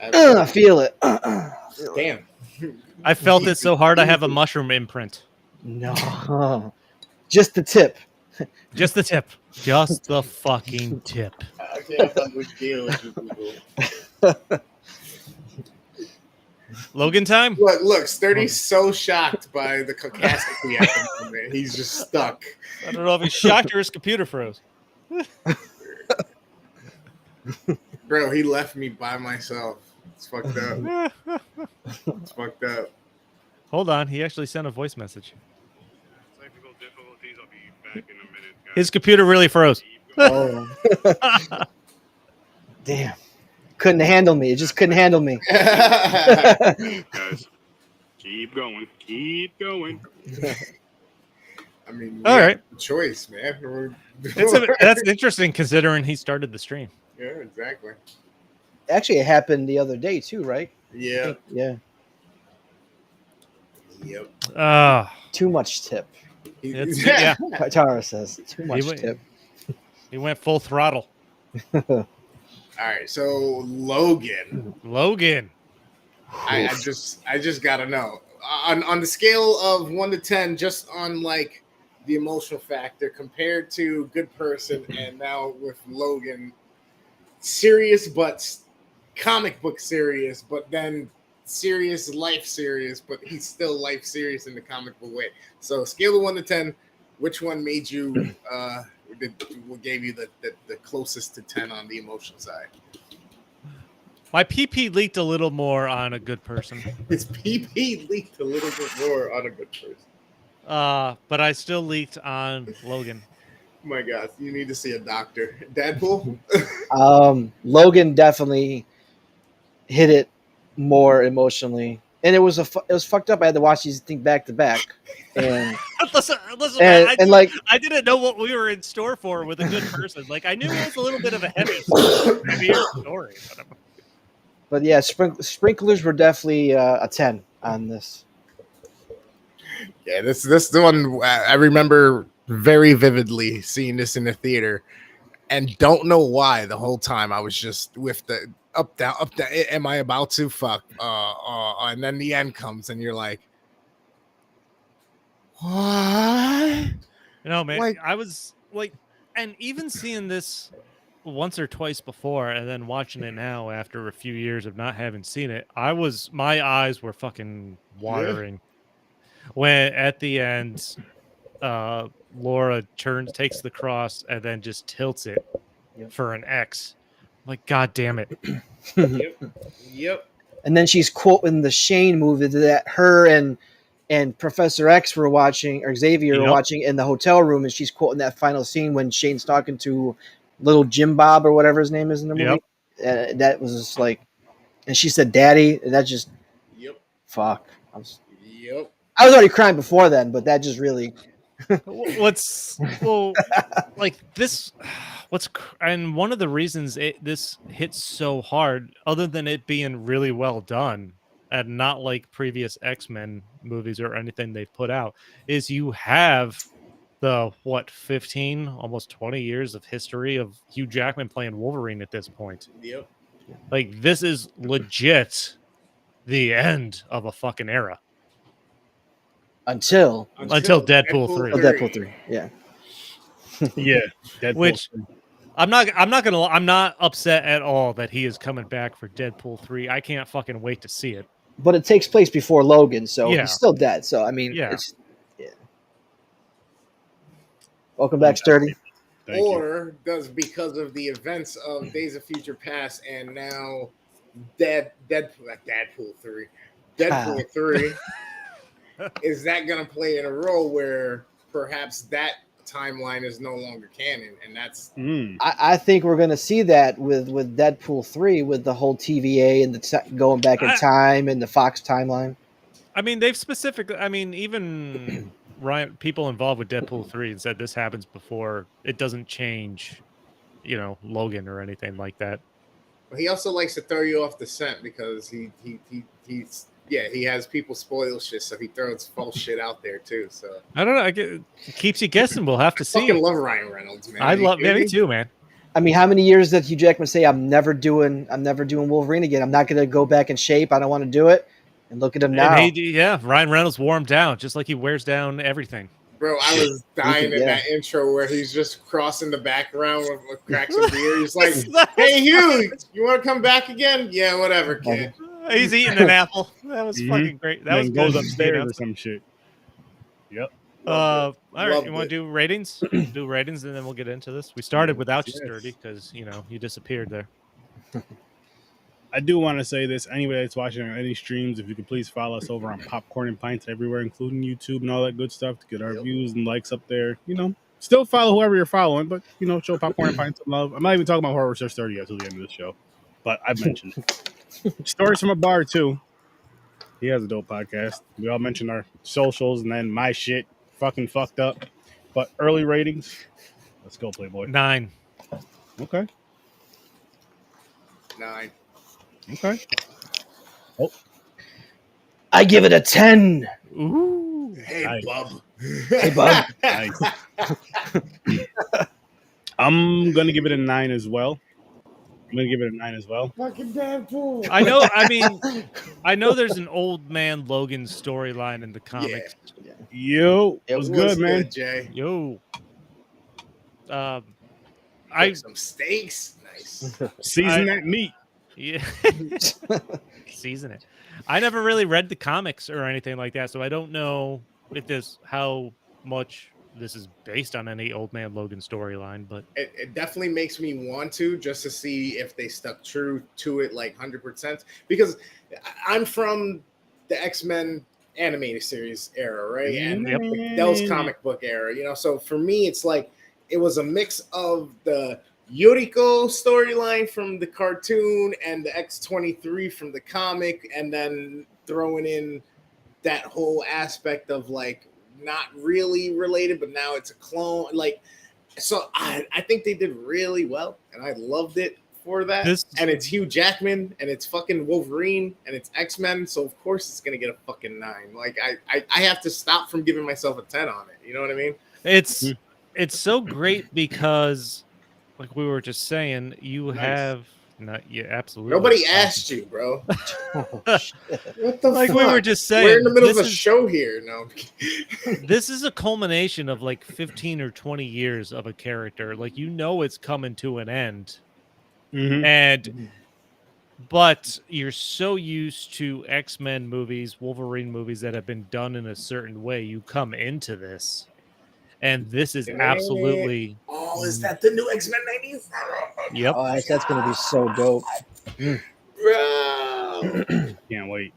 I feel it. Damn. I felt it so hard I have a mushroom imprint. No, just the tip. Just the tip. Just the fucking tip. I can't fucking deal with you people. Logan time? Look, Sturdy's so shocked by the caucasity at the moment. He's just stuck. I don't know if he's shocked or his computer froze. Bro, he left me by myself. It's fucked up. It's fucked up. Hold on. He actually sent a voice message. Technical difficulties. I'll be back in a minute. Guys. His computer really froze. Oh. Damn. Couldn't handle me. It just couldn't handle me. Guys, keep going. Keep going. I mean, all right. Choice, man. That's interesting considering he started the stream. Yeah, exactly. Actually, it happened the other day too, right? Yeah. Yeah. Yep. Too much tip. Yeah. Tara says too much tip. He went full throttle. All right, so Logan. I just gotta know on the scale of 1 to 10, just on like the emotional factor compared to Good Person, and now with Logan, serious but comic book serious, but then serious life serious, but he's still life serious in the comic book way. So scale of 1 to 10, which one made you what gave you the closest to 10 on the emotional side? My PP leaked a little more on A Good Person. His PP leaked a little bit more on A Good Person. But I still leaked on Logan. Oh my God, you need to see a doctor. Deadpool? Logan definitely hit it more emotionally. And it was fucked up. I had to watch these things back to back, and listen, man, I didn't know what we were in store for with A Good Person. Like I knew it was a little bit of a heavier story. But yeah, sprinklers were definitely a 10 on this. Yeah, this the one I remember very vividly seeing this in the theater, and don't know why the whole time I was just with the up down. Am I about to fuck? And then the end comes, and you're like, what? Man, like, I was like, and even seeing this once or twice before, and then watching it now after a few years of not having seen it, my eyes were fucking watering. Yeah. When at the end, Laura takes the cross, and then just tilts it for an X. Like, God damn it. Yep. And then she's quoting the Shane movie that her and Professor X were watching, or Xavier were watching in the hotel room, and she's quoting that final scene when Shane's talking to little Jim Bob or whatever his name is in the movie. That was just like, and she said, "Daddy," and that just, fuck. I was already crying before then, but that just really. Like this, and one of the reasons this hits so hard, other than it being really well done and not like previous X-Men movies or anything they've put out, is you have the 15, almost 20 years of history of Hugh Jackman playing Wolverine at this point. Yep. Like this is legit the end of a fucking era. Until Deadpool 3. Deadpool 3. Yeah. Yeah. Deadpool Which 3. I'm not upset at all that he is coming back for Deadpool 3. I can't fucking wait to see it. But it takes place before Logan, so Yeah. he's still dead. So I mean, Yeah. Welcome back, Sturdy. Thank you. Or does because of the events of Days of Future Past and now Deadpool 3, is that going to play in a role where perhaps that timeline is no longer canon? And that's I think we're going to see that with Deadpool 3 with the whole TVA and the going back in time and the Fox timeline. I mean, they've specifically. I mean, even people involved with Deadpool 3 said this happens before. It doesn't change, Logan or anything like that. He also likes to throw you off the scent because he has people spoil shit, so he throws false shit out there too. So I don't know. It keeps you guessing. We'll have to see. I fucking love Ryan Reynolds, man. I love me too, man. I mean, how many years did Hugh Jackman say, I'm never doing Wolverine again. I'm not going to go back in shape. I don't want to do it. And look at him now. And Ryan Reynolds wore him down, just like he wears down everything. Bro, I was dying in that intro where he's just crossing the background with cracks of beer. He's like, "Hey, Hugh, you want to come back again? Yeah, whatever, kid." He's eating an apple. That was fucking great. That was goes good. upstairs or some shit. Yep. All right, Loved you want to do ratings? Do ratings, and then we'll get into this. We started without you, Sturdy, because you disappeared there. I do want to say this. Anybody that's watching on any streams, if you could please follow us over on Popcorn and Pints everywhere, including YouTube and all that good stuff, to get our views and likes up there. Still follow whoever you're following, but show Popcorn and Pints some love. I'm not even talking about Horror Research 30 yet till the end of the show, but I've mentioned it. Stories from a Bar too. He has a dope podcast. We all mentioned our socials, and then my shit fucking fucked up. But early ratings. Let's go, Playboy. 9. Okay. 9. Okay. Oh. I give it a 10. Ooh. Hey, Nice. bub. Hey, bub. Nice. I'm gonna give it a 9 as well. Fucking Deadpool. I know. I mean, I know there's an old man Logan storyline in the comics. Yo, it was good, man. Jay. Yo. Some steaks. Nice. Season that meat. Yeah. Season it. I never really read the comics or anything like that, so I don't know how much this is based on any old man Logan storyline, but it definitely makes me want to, just to see if they stuck true to it like 100%, because I'm from the X-Men animated series era, right? And those comic book era, so for me it's like it was a mix of the Yuriko storyline from the cartoon and the X-23 from the comic, and then throwing in that whole aspect of like not really related, but now it's a clone. Like, so I think they did really well, and I loved it for that. And it's Hugh Jackman, and it's fucking Wolverine, and it's X-Men, so of course it's gonna get a fucking 9. Like I have to stop from giving myself a 10 on it. You know what I mean? It's so great because, like we were just saying, you have absolutely. Nobody asked you, bro. What the like fuck? we were just saying, we're in the middle of a show here. No, this is a culmination of like 15 or 20 years of a character. Like it's coming to an end, but you're so used to X-Men movies, Wolverine movies that have been done in a certain way. You come into this. And this is absolutely. Oh, is that the new X-Men 90s? Yep. Oh, that's going to be so dope. Bro. Can't wait.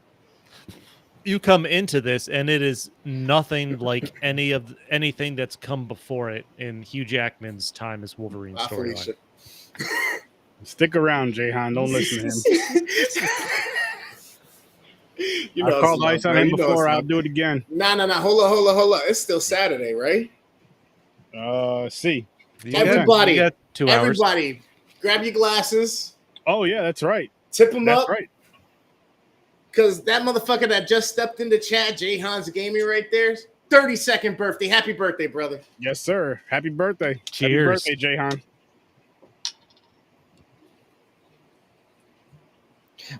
You come into this, and it is nothing like anything that's come before it in Hugh Jackman's time as Wolverine storyline. Stick around, Jahan. Don't listen to him. You I've know, called it's ice love, on man. him You know before. it's I'll love. do it again. Nah. Hold on. It's still Saturday, right? See. Everybody, You got 2 hours. everybody, grab your glasses, Oh yeah, that's right. tip them That's up, right. because that motherfucker that just stepped into chat, Jay Hans Gaming, right there, 32nd birthday. Happy birthday, brother. Yes, sir. Happy birthday. Cheers. Happy birthday, Jayhan.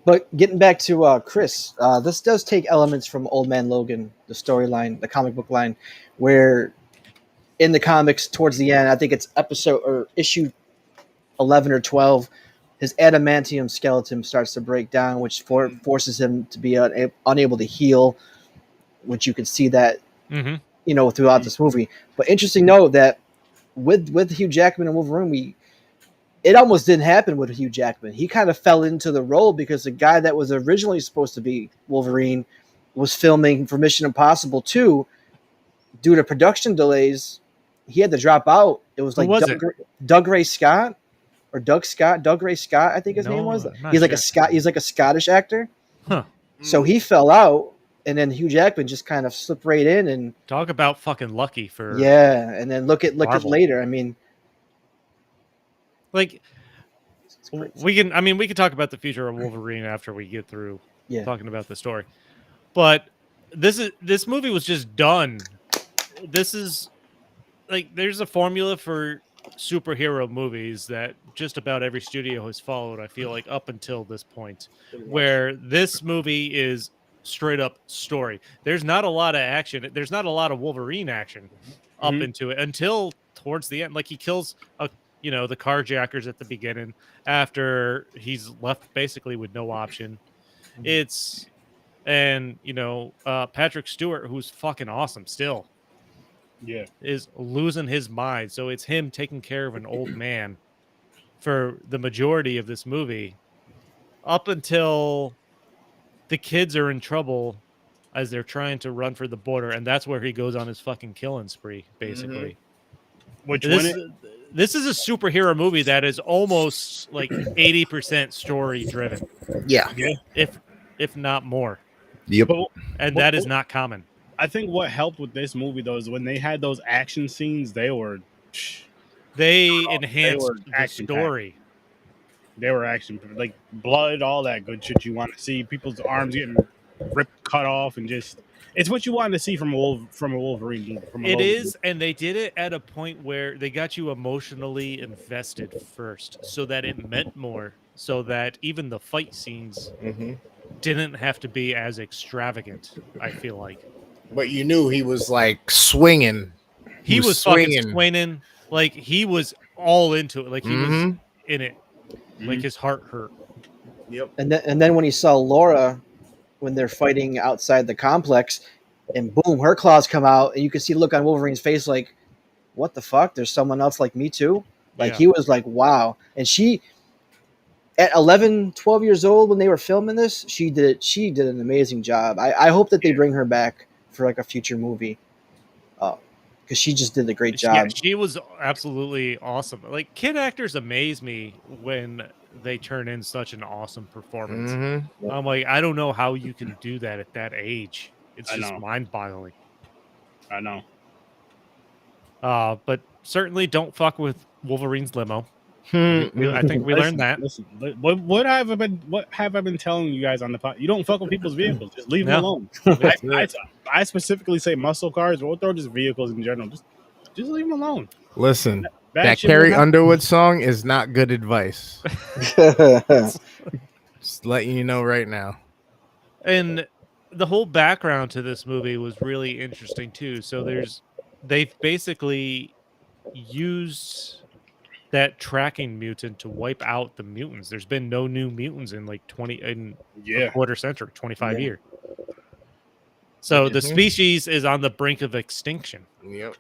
But getting back to Chris, this does take elements from Old Man Logan, the storyline, the comic book line, where in the comics towards the end, I think it's episode or issue 11 or 12, his adamantium skeleton starts to break down, which forces him to be unable to heal, which you can see that Mm-hmm. throughout this movie. But interesting note that with Hugh Jackman and Wolverine, it almost didn't happen with Hugh Jackman. He kind of fell into the role because the guy that was originally supposed to be Wolverine was filming for Mission Impossible 2. Due to production delays, he had to drop out. It was like Doug Ray Scott or Doug Ray Scott, I think his name was. He's like he's like a Scottish actor. Huh. So he fell out, and then Hugh Jackman just kind of slipped right in and Talk about fucking lucky for and then look at Marvel. later. I mean, like we can talk about the future of Wolverine after we get through talking about the story. But this movie was just done. This is like there's a formula for superhero movies that just about every studio has followed, I feel like, up until this point, where this movie is straight up story. There's not a lot of action. There's not a lot of Wolverine action up into it until towards the end. Like he kills the carjackers at the beginning after he's left basically with no option. It's Patrick Stewart, who's fucking awesome still. Yeah. Is losing his mind. So it's him taking care of an old man for the majority of this movie up until the kids are in trouble as they're trying to run for the border, and that's where he goes on his fucking killing spree, basically. This is a superhero movie that is almost like 80% story driven. Yeah. If not more. Yep. And that is not common. I think what helped with this movie though is when they had those action scenes, they enhanced the story. They were action, like blood, all that good shit you want to see. People's arms getting ripped, cut off, and just it's what you want to see from a Wolverine movie. It is, and they did it at a point where they got you emotionally invested first, so that it meant more, so that even the fight scenes didn't have to be as extravagant. I feel like. But you knew he was like swinging. He was fucking swinging. Like he was all into it. Like he was in it. Like his heart hurt. Yep. And then when he saw Laura, when they're fighting outside the complex, and boom, her claws come out, and you can see the look on Wolverine's face, like, what the fuck? There's someone else like me too. Like he was like, wow. And she, at 11, 12 years old when they were filming this, she did an amazing job. I hope that they bring her back for like a future movie, because she just did a great job. Yeah, she was absolutely awesome. Like kid actors amaze me when they turn in such an awesome performance. I'm like, I don't know how you can do that at that age. It's just mind-boggling. I know. But certainly don't fuck with Wolverine's limo. I think we learned that. Listen, what have I been telling you guys on the pod? You don't fuck with people's vehicles. Just leave them alone. I specifically say muscle cars, but we'll throw just vehicles in general. Just leave them alone. Listen, that Carrie Underwood song is not good advice. Just letting you know right now. And the whole background to this movie was really interesting too. So they've basically used that tracking mutant to wipe out the mutants. There's been no new mutants in like a quarter century, 25 years. So the species is on the brink of extinction. Yep.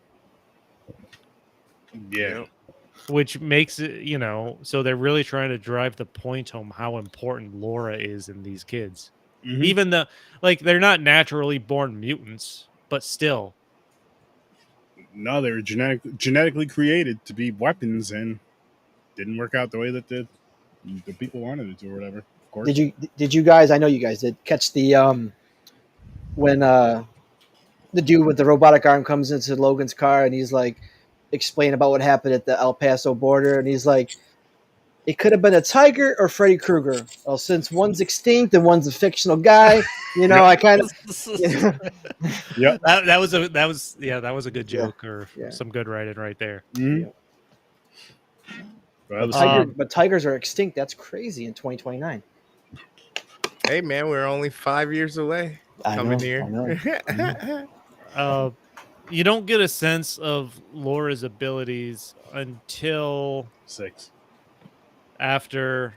Yeah. Which makes it, so they're really trying to drive the point home how important Laura is in these kids. Even though, they're not naturally born mutants, but still. No, they were genetically created to be weapons and didn't work out the way that the people wanted it to or whatever. course. Did you guys? I know you guys did catch the when the dude with the robotic arm comes into Logan's car and he's like explaining about what happened at the El Paso border, and he's like, it could have been a tiger or Freddy Krueger. Well, since one's extinct and one's a fictional guy, I kind of Yep. that was a good joke or Yeah. some good writing right there. Mhm. Well, that was but tigers are extinct. That's crazy in 2029. Hey man, we're only 5 years away I coming know, here. I know. You don't get a sense of Laura's abilities until 6. after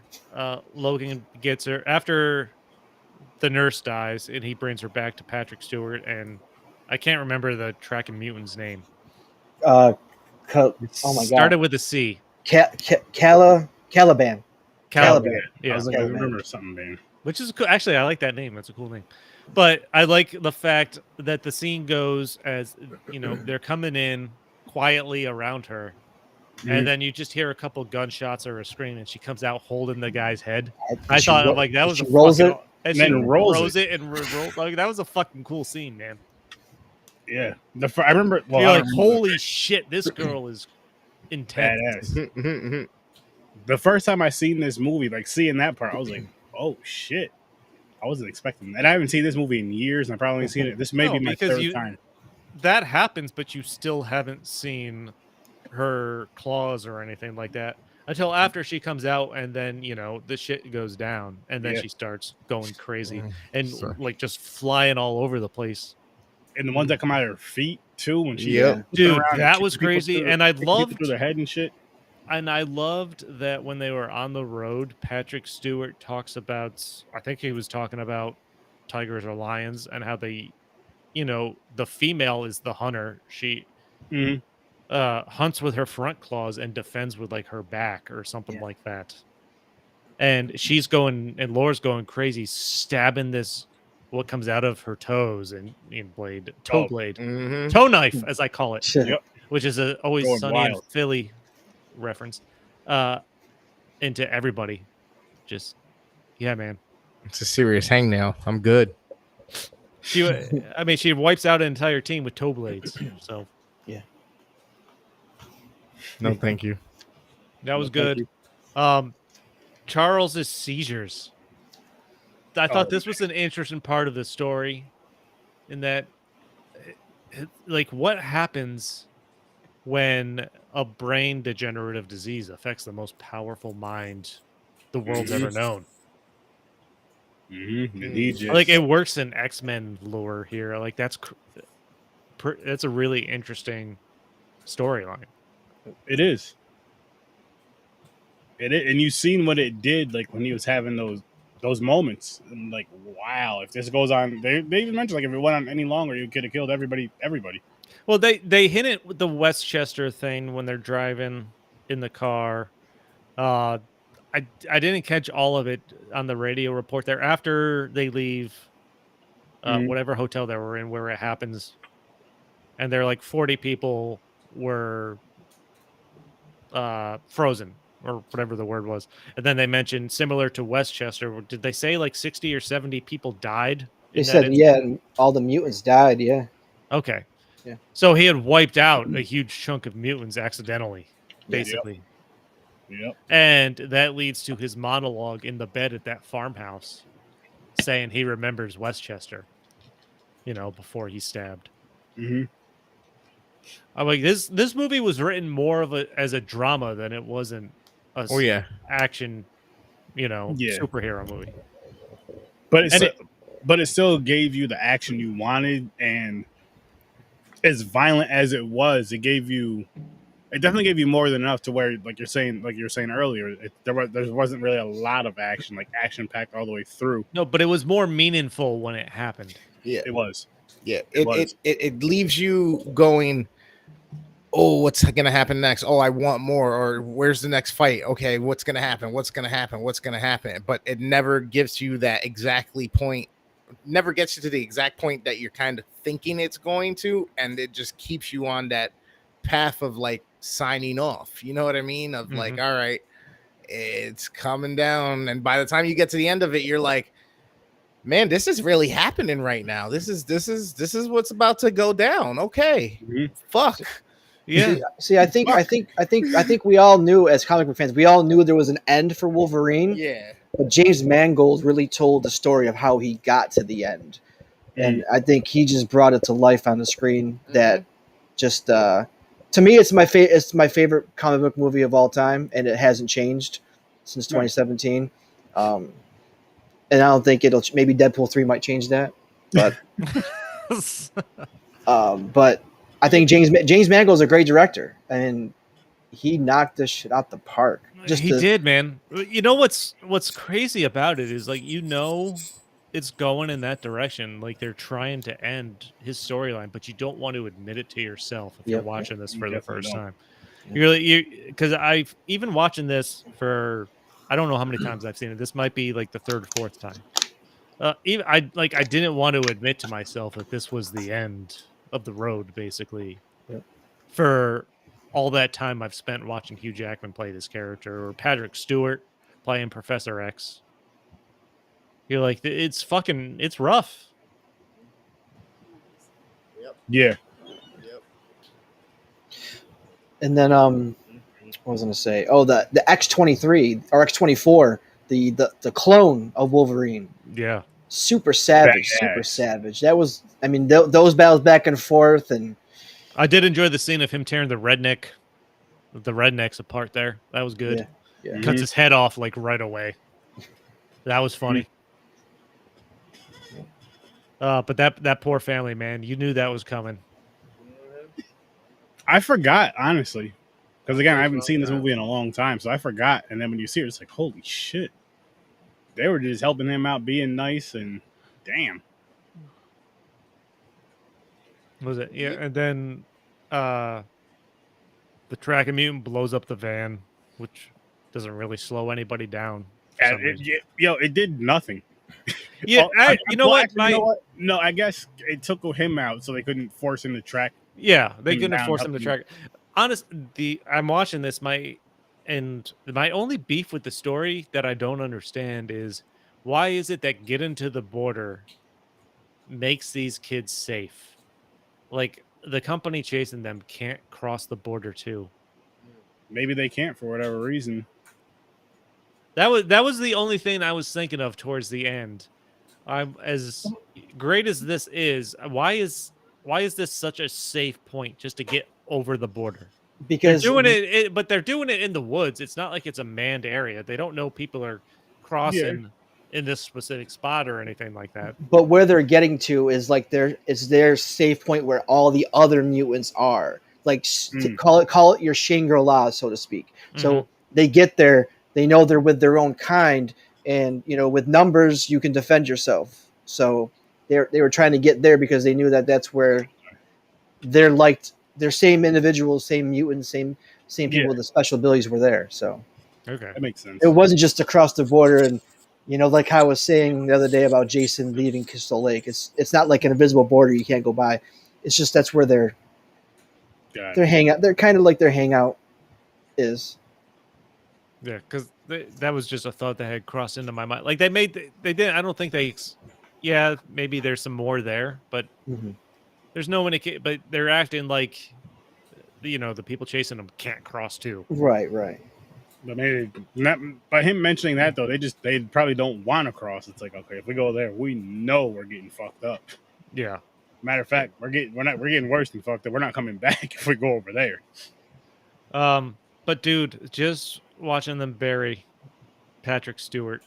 Logan gets her, after the nurse dies and he brings her back to Patrick Stewart, and I can't remember the tracking mutant's name. Oh my god! Started with a C. Caliban. Caliban. I was like, I Caliban. remember something, man. Which is cool. Actually, I like that name. That's a cool name. But I like the fact that the scene goes as, they're coming in quietly around her. And then you just hear a couple gunshots or a scream, and she comes out holding the guy's head. I thought, I'm like, that was she a rolls fucking... it, And then she rolls rolls it and rolls. Like, that was a fucking cool scene, man. Yeah. I remember. Well, You're I like, don't remember holy shit, this girl is intense. badass. The first time I seen this movie, like seeing that part, I was like, oh shit. I wasn't expecting that. And I haven't seen this movie in years, and I've probably only seen it. This may be my third time. That happens, but you still haven't seen her claws or anything like that until after she comes out, and then the shit goes down, and then she starts going crazy and like just flying all over the place. And the ones that come out of her feet too, when she dude, that was crazy. And I loved through their head and shit. And I loved that when they were on the road, Patrick Stewart talks about, I think he was talking about tigers or lions, and how they, the female is the hunter. She hunts with her front claws and defends with like her back or something like that. And Laura's going crazy, stabbing this, what comes out of her toes and toe knife, as I call it, which is always Going Sunny wild. in Philly reference into everybody. Just man, It's a serious hangnail. I'm good. she wipes out an entire team with toe blades. So no thank you. that was good. Charles's seizures, I thought this was an interesting part of the story, in that like what happens when a brain degenerative disease affects the most powerful mind the world's ever known. Like it works in X-Men lore here. Like that's a really interesting storyline. It is. And you've seen what it did, like when he was having those moments. And like, wow, if this goes on, they even mentioned like if it went on any longer, you could have killed everybody. Well, they hint it with the Westchester thing when they're driving in the car. I didn't catch all of it on the radio report there. After they leave whatever hotel they were in where it happens, and they're like 40 people were frozen or whatever the word was. And then they mentioned similar to Westchester. Did they say like 60 or 70 people died? They said, and all the mutants died. Yeah. Okay. Yeah. So he had wiped out a huge chunk of mutants accidentally, basically. Yep. And that leads to his monologue in the bed at that farmhouse saying he remembers Westchester, before he's stabbed. Mm-hmm. I'm like, this movie was written more as a drama than it was an action, superhero movie. But it still gave you the action you wanted, and as violent as it was, it definitely gave you more than enough to where, like you're saying earlier, there wasn't really a lot of action, like action packed all the way through. No, but it was more meaningful when it happened. Yeah, it was. Yeah, it leaves you going, oh, what's gonna happen next? Oh, I want more. Or where's the next fight? Okay, what's gonna happen? What's gonna happen? What's gonna happen? But it never gives you that point. Never gets you to the exact point that you're kind of thinking it's going to, and it just keeps you on that path of like signing off. You know what I mean? Of like, all right, it's coming down, and by the time you get to the end of it, you're like, man, this is really happening right now. This is what's about to go down. Okay, fuck. Yeah. See, I think we all knew as comic book fans, we all knew there was an end for Wolverine. Yeah. But James Mangold really told the story of how he got to the end, and I think he just brought it to life on the screen. That just to me, it's my favorite comic book movie of all time, and it hasn't changed since 2017. And I don't think it'll. Maybe Deadpool 3 might change that, but but I think James Mangold's a great director, and he knocked this shit out the park. He did, man. You know what's crazy about it is, like, you know, it's going in that direction. Like, they're trying to end his storyline, but you don't want to admit it to yourself if you're watching this for the first time. Because I've even watching this for, I don't know how many times I've seen it. This might be like the third or fourth time. I didn't want to admit to myself that this was the end of the road, basically, for all that time I've spent watching Hugh Jackman play this character, or Patrick Stewart playing Professor X. You're like, it's rough. Yeah. And then what was I gonna say? Oh, the X-23 or X-24, the clone of Wolverine. Yeah. Super savage. That was, I mean, those battles back and forth, and I did enjoy the scene of him tearing the rednecks apart there. That was good. Yeah. Cuts his head off like right away. That was funny. But that poor family, man, you knew that was coming. I forgot, honestly, because again, I haven't seen this movie in a long time, so I forgot. And then when you see it, it's like, holy shit, they were just helping him out, being nice, and damn. Was it? Yeah, and then the Track Mutant blows up the van, which doesn't really slow anybody down. It did nothing. Yeah, you know what? No, I guess it took him out, so they couldn't force him to track. Yeah, they couldn't force him to track. I'm watching this. My only beef with the story that I don't understand is, why is it that getting to the border makes these kids safe? Like, the company chasing them can't cross the border too. Maybe they can't for whatever reason. That was the only thing I was thinking of towards the end. As great as this is, why is this such a safe point just to get over the border? Because they're doing it, but they're doing it in the woods. It's not like it's a manned area. They don't know people are crossing in this specific spot or anything like that. But where they're getting to is like their safe point where all the other mutants are. Like to call it your Shangri-La, so to speak. So they get there, they know they're with their own kind, and with numbers you can defend yourself. So they were trying to get there because they knew that that's where they're same individuals, same mutants, same people with the special abilities were there. So okay, that makes sense. It wasn't just across the border, and like I was saying the other day about Jason leaving Crystal Lake. It's not like an invisible border you can't go by. It's just that's where their hangout. They're kind of like their hangout is. Yeah, because that was just a thought that had crossed into my mind. Like they didn't. I don't think they. Yeah, maybe there's some more there, but there's no indication. But they're acting like, the people chasing them can't cross too. Right. But maybe not, by him mentioning that though, they probably don't want to cross. It's like, okay, if we go there, we know we're getting fucked up. Yeah. Matter of fact, we're getting worse than fucked up. We're not coming back if we go over there. But dude, just watching them bury Patrick Stewart,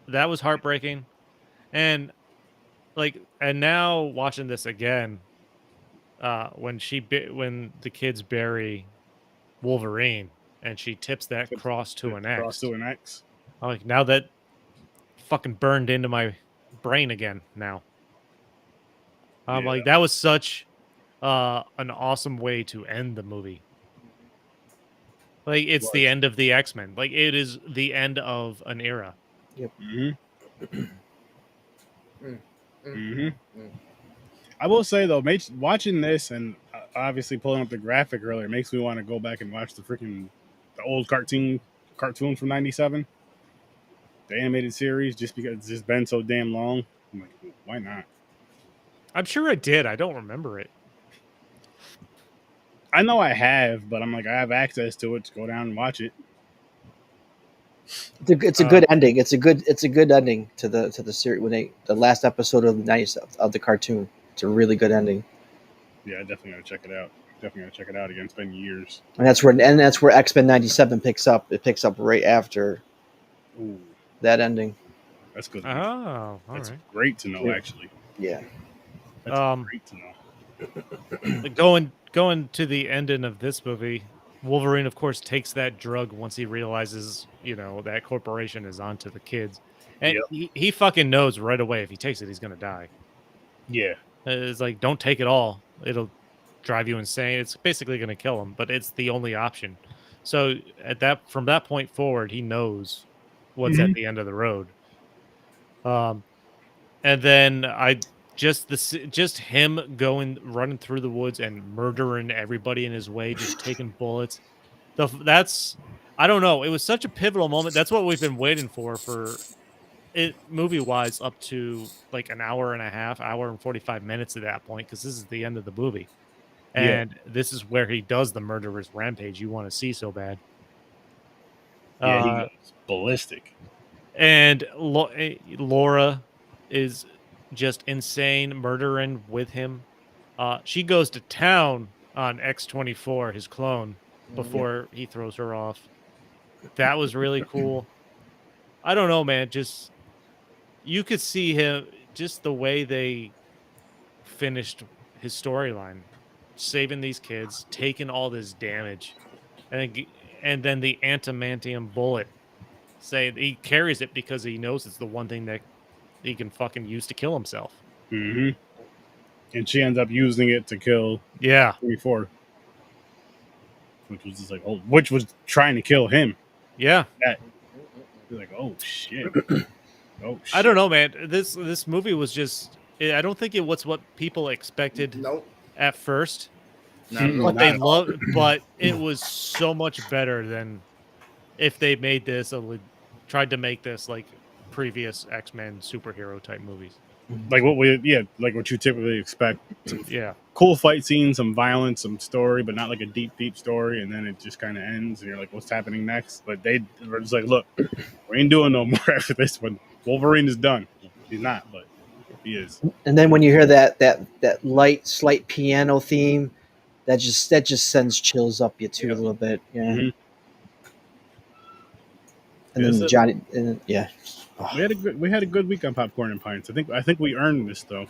that was heartbreaking. And now watching this again, when the kids bury Wolverine and she tips that cross to an X. Cross to an X. I'm like, now that fucking burned into my brain again now. I'm like, that was such an awesome way to end the movie. Like, it's the end of the X-Men. Like, it is the end of an era. Yep. I will say though, watching this and obviously pulling up the graphic earlier makes me want to go back and watch the freaking the old cartoon from '97, the animated series, just because it's just been so damn long. I'm like, why not? I'm sure I did. I don't remember it. I know I have, but I'm like, I have access to it to go down and watch it. It's a good ending. It's a good ending to the series when the last episode of the 90s of the cartoon. It's a really good ending. Yeah, I definitely gotta check it out. Again. It's been years. And that's where X-Men 97 picks up. It picks up right after that ending. That's good. Oh, that's right. Great to know, actually. Yeah. That's great to know. Going to the ending of this movie, Wolverine, of course, takes that drug once he realizes, that corporation is onto the kids. And he fucking knows right away if he takes it, he's going to die. Yeah. It's like, don't take it all. It'll drive you insane. It's basically going to kill him, but it's the only option. So from that point forward, he knows what's at the end of the road. And then just him running through the woods and murdering everybody in his way, just taking bullets. I don't know. It was such a pivotal moment. That's what we've been waiting for it movie wise up to like an hour and a half, hour and 45 minutes at that point, because this is the end of the movie. And this is where he does the murderer's rampage you want to see so bad. Yeah, he goes ballistic. And Laura is just insane, murdering with him. She goes to town on X-24, his clone, before he throws her off. That was really cool. I don't know, man. Just you could see him, just the way they finished his storyline, saving these kids, taking all this damage, and then the antimantium bullet. Say he carries it because he knows it's the one thing that he can fucking use to kill himself. Mm-hmm. And she ends up using it to kill 24, which was just like, which was trying to kill him. Yeah. You're like, oh shit. I don't know, man. This movie was just. I don't think it was what people expected. At first. But it was so much better than if they made this tried to make this like previous X-Men superhero type movies. Like what you typically expect. Yeah. Cool fight scenes, some violence, some story, but not like a deep story, and then it just kind of ends and you're like, what's happening next? But they were just like, look, we ain't doing no more after this one. Wolverine is done. He's not, but he is. And then when you hear that light, slight piano theme, that just sends chills up you too a little bit. Yeah. Mm-hmm. And then Johnny, we had a good week on Popcorn and Pints. I think we earned this though.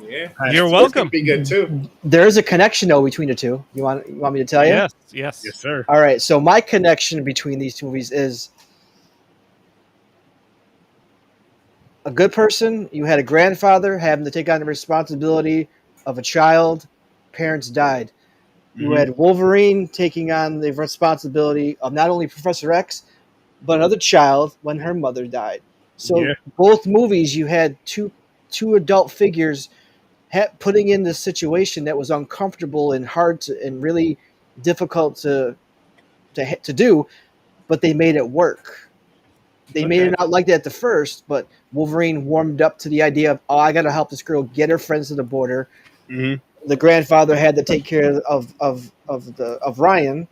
Yeah, you're welcome. Be good too. There is a connection though between the two. You want me to tell you? Yes, sir. All right. So my connection between these two movies is a good person. You had a grandfather having to take on the responsibility of a child. Parents died. You had Wolverine taking on the responsibility of not only Professor X, but another child when her mother died. So both movies, you had two adult figures putting in this situation that was uncomfortable and hard and really difficult to do, but they made it work. They made it not like that at the first, but Wolverine warmed up to the idea of, I got to help this girl get her friends to the border. Mm-hmm. The grandfather had to take care of Ryan.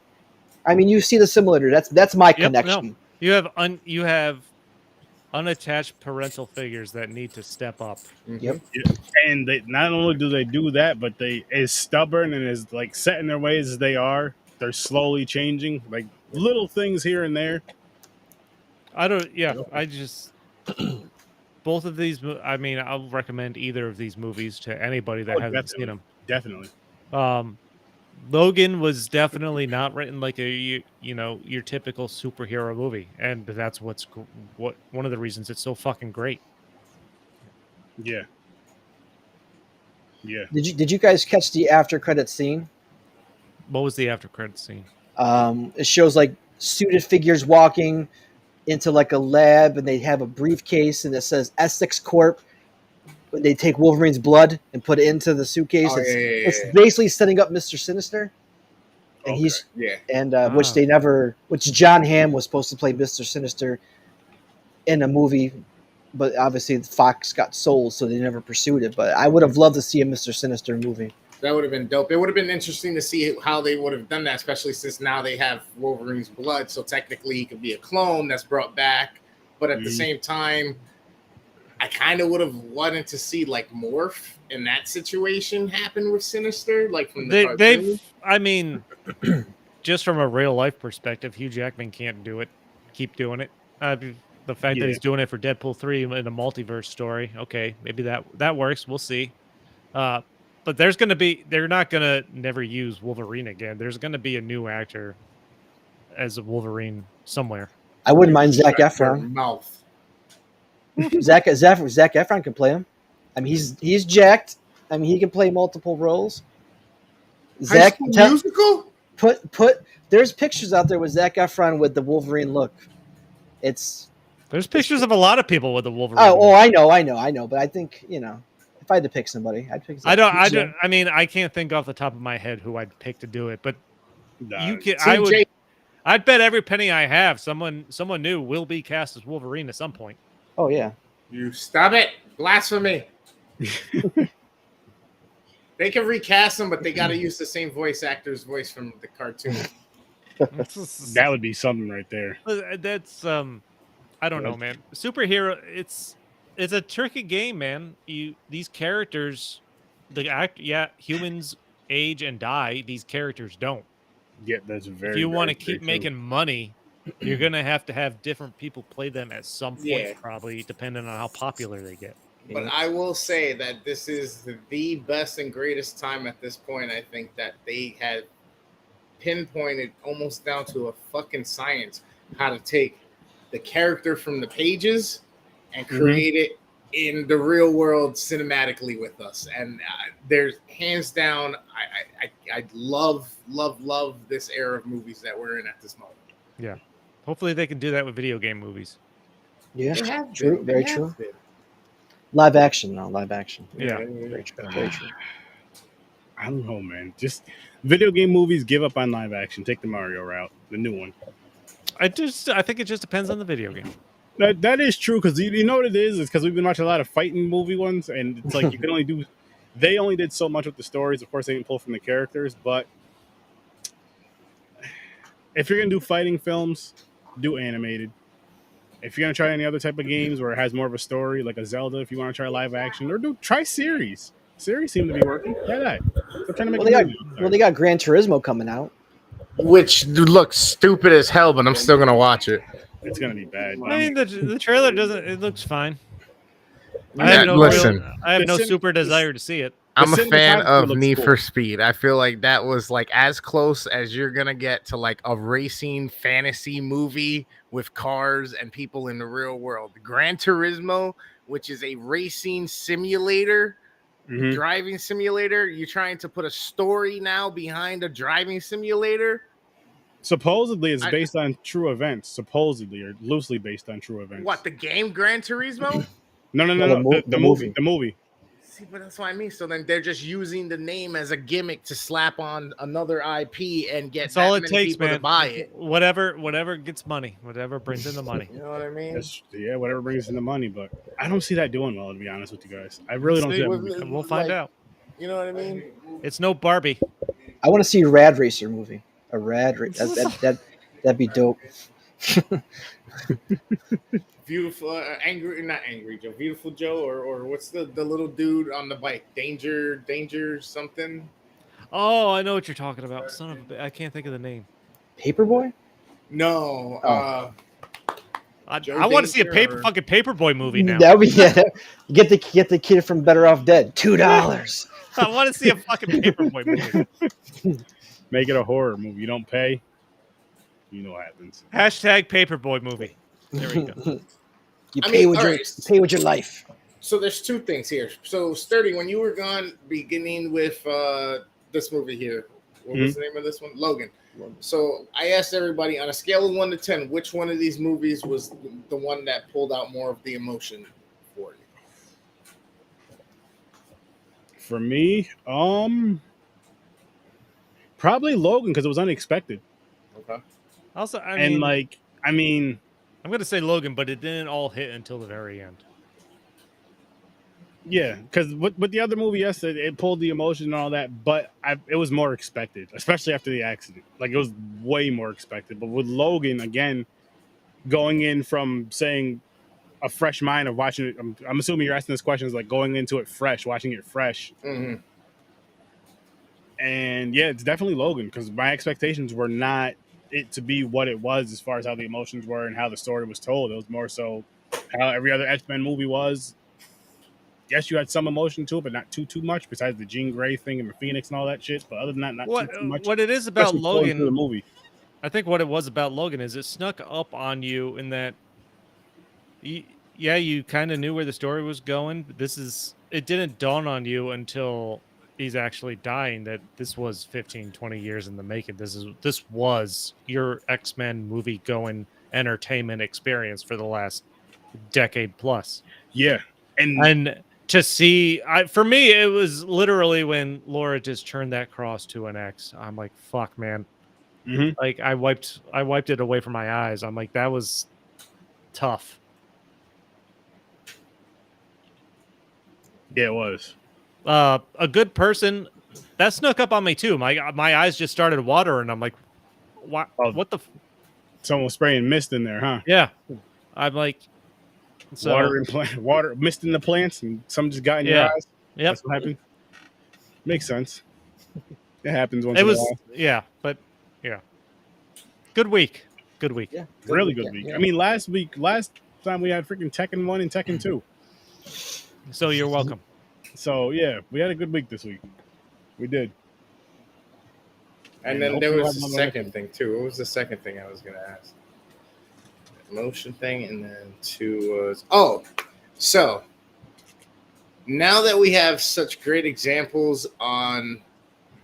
I mean, you see the similarity. That's my connection. No. You have unattached parental figures that need to step up. Yep. And not only do they do that, but they as stubborn and as like set in their ways as they are, they're slowly changing, like little things here and there. I just both of these. I mean, I'll recommend either of these movies to anybody that hasn't seen them. Definitely. Logan was definitely not written like your typical superhero movie, and that's what one of the reasons it's so fucking great. Yeah. Did you guys catch the after credit scene? What was the after credit scene? It shows like suited figures walking into like a lab, and they have a briefcase, and it says Essex Corp. They take Wolverine's blood and put it into the suitcase. It's basically setting up Mr. Sinister. and Okay. which they never, which John Hamm was supposed to play Mr. Sinister in a movie, but obviously Fox got sold, so they never pursued it. But I would have loved to see a Mr. Sinister movie. That would have been dope. It would have been interesting to see how they would have done that, especially since now they have Wolverine's blood. So technically, he could be a clone that's brought back. But at the same time, I kind of would have wanted to see like Morph in that situation happen with Sinister, like from the cartoon. I mean, just from a real life perspective, Hugh Jackman can't do it. Keep doing it. The fact that he's doing it for Deadpool 3 in a multiverse story, okay, maybe that works. We'll see. But they're not gonna never use Wolverine again. There's gonna be a new actor as a Wolverine somewhere. I wouldn't mind Zac Efron. Mouth. Zac Efron can play him. I mean, he's jacked. I mean, he can play multiple roles. Zac musical. Put. There's pictures out there with Zac Efron with the Wolverine look. There's pictures of a lot of people with the Wolverine. I know. But I think if I had to pick somebody, I'd pick. I mean, I can't think off the top of my head who I'd pick to do it, but I'd bet every penny I have someone new will be cast as Wolverine at some point. Oh yeah. You stop it! Blasphemy! They can recast him, but they got to use the same voice actor's voice from the cartoon. That would be something right there. That's I don't know, man. Superhero, it's a tricky game, man. These characters, humans age and die. These characters don't. Yeah, that's very. If you want to keep making money, you're gonna have to have different people play them at some point, probably depending on how popular they get. But I will say that this is the best and greatest time at this point. I think that they had pinpointed almost down to a fucking science how to take the character from the pages and create it in the real world cinematically with us. And there's hands down, I love this era of movies that we're in at this moment. Yeah. Hopefully they can do that with video game movies. Yeah, true. Very true. Live action. Yeah. Very true. Very true. I don't know, man. Just video game movies give up on live action. Take the Mario route, the new one. I think it just depends on the video game. That is true, because you know what it is? It's because we've been watching a lot of fighting movie ones, and it's like you can only do. They only did so much with the stories. Of course, they didn't pull from the characters, but if you're gonna do fighting films, do animated. If you're gonna try any other type of games where it has more of a story, like a Zelda, if you want to try live action, or try series. Series seem to be working. Try that. They're trying to make they got Gran Turismo coming out, which looks stupid as hell, but I'm still gonna watch it. It's gonna be bad. I mean, the trailer doesn't. It looks fine. I have no super desire to see it. I'm a fan of Need for Speed. I feel like that was like as close as you're gonna get to like a racing fantasy movie with cars and people in the real world. Gran Turismo, which is a racing simulator, driving simulator. You're trying to put a story now behind a driving simulator. Supposedly, it's based on true events. Supposedly, or loosely based on true events. What, the game Gran Turismo? No. The movie. See, but that's what I mean. So then they're just using the name as a gimmick to slap on another IP and get that's all it takes, man. To buy it. Whatever gets money, whatever brings in the money. You know what I mean? Whatever brings in the money. But I don't see that doing well, to be honest with you guys. I really don't see that. We'll find out. You know what I mean? It's no Barbie. I want to see a Rad Racer movie. A Rad Racer. That'd be dope. Beautiful, not angry Joe, beautiful Joe, or what's the little dude on the bike? Danger something. Oh, I know what you're talking about. Son of a, I can't think of the name. Paperboy? No. I want to see a fucking Paperboy movie now. That would be get the kid from Better Off Dead. $2. I want to see a fucking Paperboy movie. Make it a horror movie. You don't pay, you know what happens. Hashtag Paperboy movie. There we go. You pay with your life. So there's two things here. So Sturdy, when you were gone, beginning with this movie here, what was the name of this one? Logan. So I asked everybody on a scale of 1 to 10, which one of these movies was the one that pulled out more of the emotion for you? For me, Probably Logan because it was unexpected. Okay. Also, I And mean, I'm gonna say Logan, but it didn't all hit until the very end. yeah, because with the other movie, yes, it pulled the emotion and all that, but it was more expected, especially after the accident. Like, it was way more expected. But with Logan, again, going in from saying a fresh mind of watching it, I'm assuming you're asking this question is like going into it fresh, watching it fresh. Mm-hmm. And yeah, it's definitely Logan because my expectations were not it to be what it was as far as how the emotions were and how the story was told. It was more so how every other X-Men movie was. Yes, you had some emotion to it, but not too much. Besides the Jean Grey thing and the Phoenix and all that shit, but other than that, not too much. What it is about Especially flowing through the Logan, movie. I think what it was about Logan is it snuck up on you in that, you kind of knew where the story was going. But it didn't dawn on you until he's actually dying that this was 15, 20 years in the making. This was your X-Men movie going entertainment experience for the last decade plus. Yeah, and to see, for me, it was literally when Laura just turned that cross to an X. I'm like, fuck, man. Mm-hmm. Like I wiped it away from my eyes. I'm like, that was tough. Yeah, it was. A good person that snuck up on me too. My eyes just started watering. I'm like, what? What the? Someone was spraying mist in there, huh? Yeah, I'm like, water mist in the plants, and some just got in your eyes. Yep. That's what happened. Makes sense. It happens once in a while. Yeah, but yeah, good week. Yeah, Really good week. Yeah. I mean, last time we had freaking Tekken 1 and Tekken 2. So you're welcome. So yeah, we had a good week this week. We did. And then there was the second thing too. What was the second thing I was gonna ask? Emotion thing, and then two was so now that we have such great examples on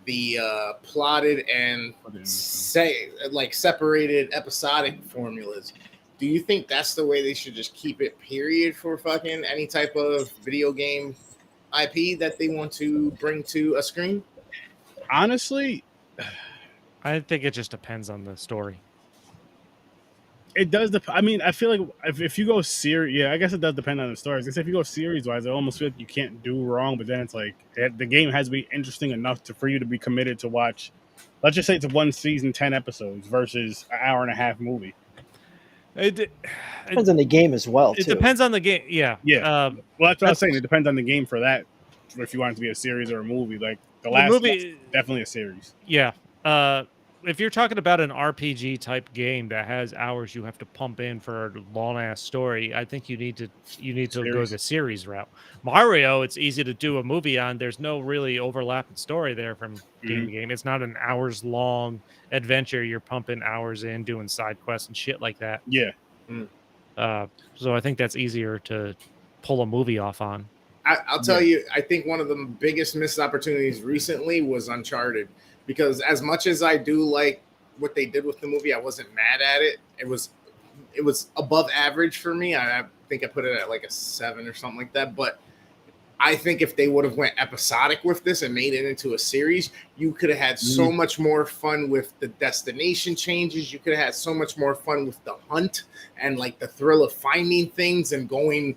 the plotted and separated episodic formulas, do you think that's the way they should just keep it, period, for fucking any type of video game IP that they want to bring to a screen? Honestly, I think it just depends on the story. it does. I mean, I feel like if you go series, yeah, I guess it does depend on the story. Because if you go series wise, I almost feel like you can't do wrong. But then it's like the game has to be interesting enough for you to be committed to watch. Let's just say it's 1 season, 10 episodes versus an hour and a half movie. It depends on the game as well. It depends on the game. Yeah. Yeah. Well, that's what I was saying. It depends on the game for that. If you want it to be a series or a movie, like the last movie, definitely a series. Yeah. If you're talking about an RPG type game that has hours you have to pump in for a long ass story, I think you need to go the series route. Mario, it's easy to do a movie on. There's no really overlapping story there from game to game. It's not an hours long adventure. You're pumping hours in doing side quests and shit like that. Yeah. So I think that's easier to pull a movie off on. I'll tell you, I think one of the biggest missed opportunities recently was Uncharted. Because as much as I do like what they did with the movie, I wasn't mad at it. It was above average for me. I think I put it at like a 7 or something like that. But I think if they would have went episodic with this and made it into a series, you could have had so much more fun with the destination changes. You could have had so much more fun with the hunt and like the thrill of finding things and going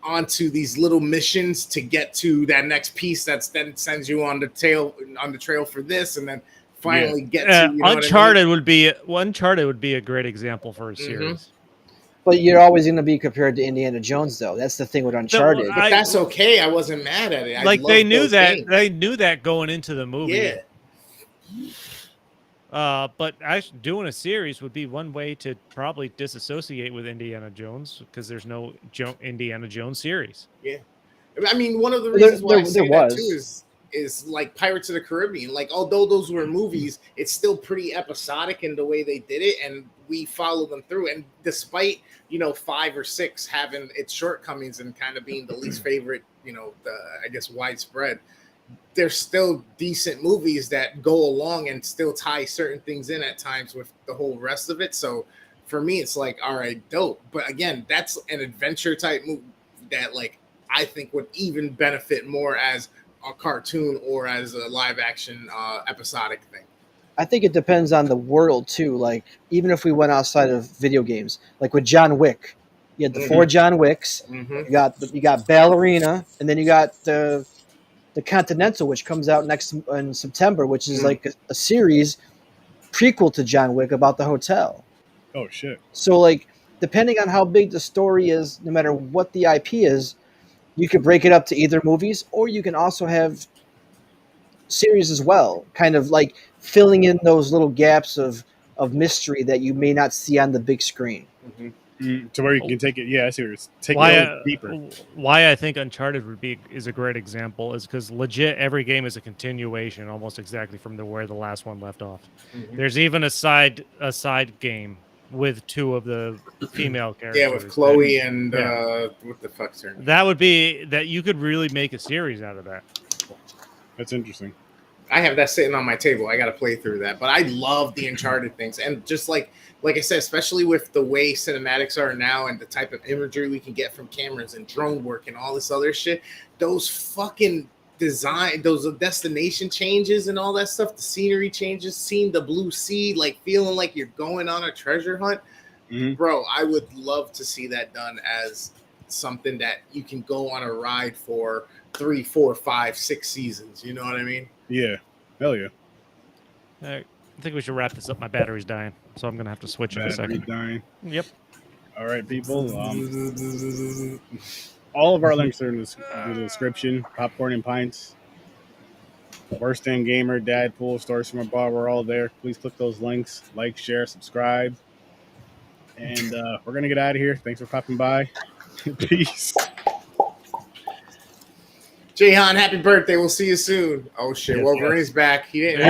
onto these little missions to get to that next piece that's then sends you on the trail for this, and then finally get to Uncharted would be a great example for a series. But you're always going to be compared to Indiana Jones, though. That's the thing with Uncharted. But that's okay. I wasn't mad at it. Like they knew that games. They knew that going into the movie. Yeah. But actually doing a series would be one way to probably disassociate with Indiana Jones because there's no Indiana Jones series. Yeah, I mean, one of the reasons why I say that too is like Pirates of the Caribbean. Like, although those were movies, it's still pretty episodic in the way they did it, and we follow them through. And despite 5 or 6 having its shortcomings and kind of being the least favorite, I guess widespread, there's still decent movies that go along and still tie certain things in at times with the whole rest of it. So for me, it's like, all right, dope. But again, that's an adventure type movie that like I think would even benefit more as a cartoon or as a live action episodic thing. I think it depends on the world too. Like even if we went outside of video games, like with John Wick, you had the 4 John Wicks. Mhm. You got Ballerina, and then you got the Continental, which comes out next in September, which is like a series prequel to John Wick about the hotel. Oh shit. So like depending on how big the story is, no matter what the IP is, you could break it up to either movies, or you can also have series as well, kind of like filling in those little gaps of mystery that you may not see on the big screen. To where you can take it. Yeah, I see where it's taking Why, it deeper. why I think Uncharted is a great example is because legit every game is a continuation, almost exactly from where the last one left off. There's even a side game with 2 of the female characters. Yeah, with Chloe and what the fuck's her name? That would be that you could really make a series out of that. That's interesting. I have that sitting on my table. I got to play through that. But I love the Uncharted things. And just like I said, especially with the way cinematics are now and the type of imagery we can get from cameras and drone work and all this other shit, those fucking design, those destination changes and all that stuff, the scenery changes, seeing the blue sea, like feeling like you're going on a treasure hunt. Bro, I would love to see that done as something that you can go on a ride for 3, 4, 5, 6 seasons. You know what I mean? Yeah. Hell yeah. I think we should wrap this up. My battery's dying, so I'm gonna have to switch in a Battery second. dying. Yep. All right, people. All of our links are in the description. Popcorn and Pints. Worst Damn Gamer, Dadpool, Stories from a Bar. We're all there. Please click those links. Like, share, subscribe. And we're going to get out of here. Thanks for popping by. Peace. Jayhan, happy birthday. We'll see you soon. Oh, shit. Yes, Wolverine's back. He didn't.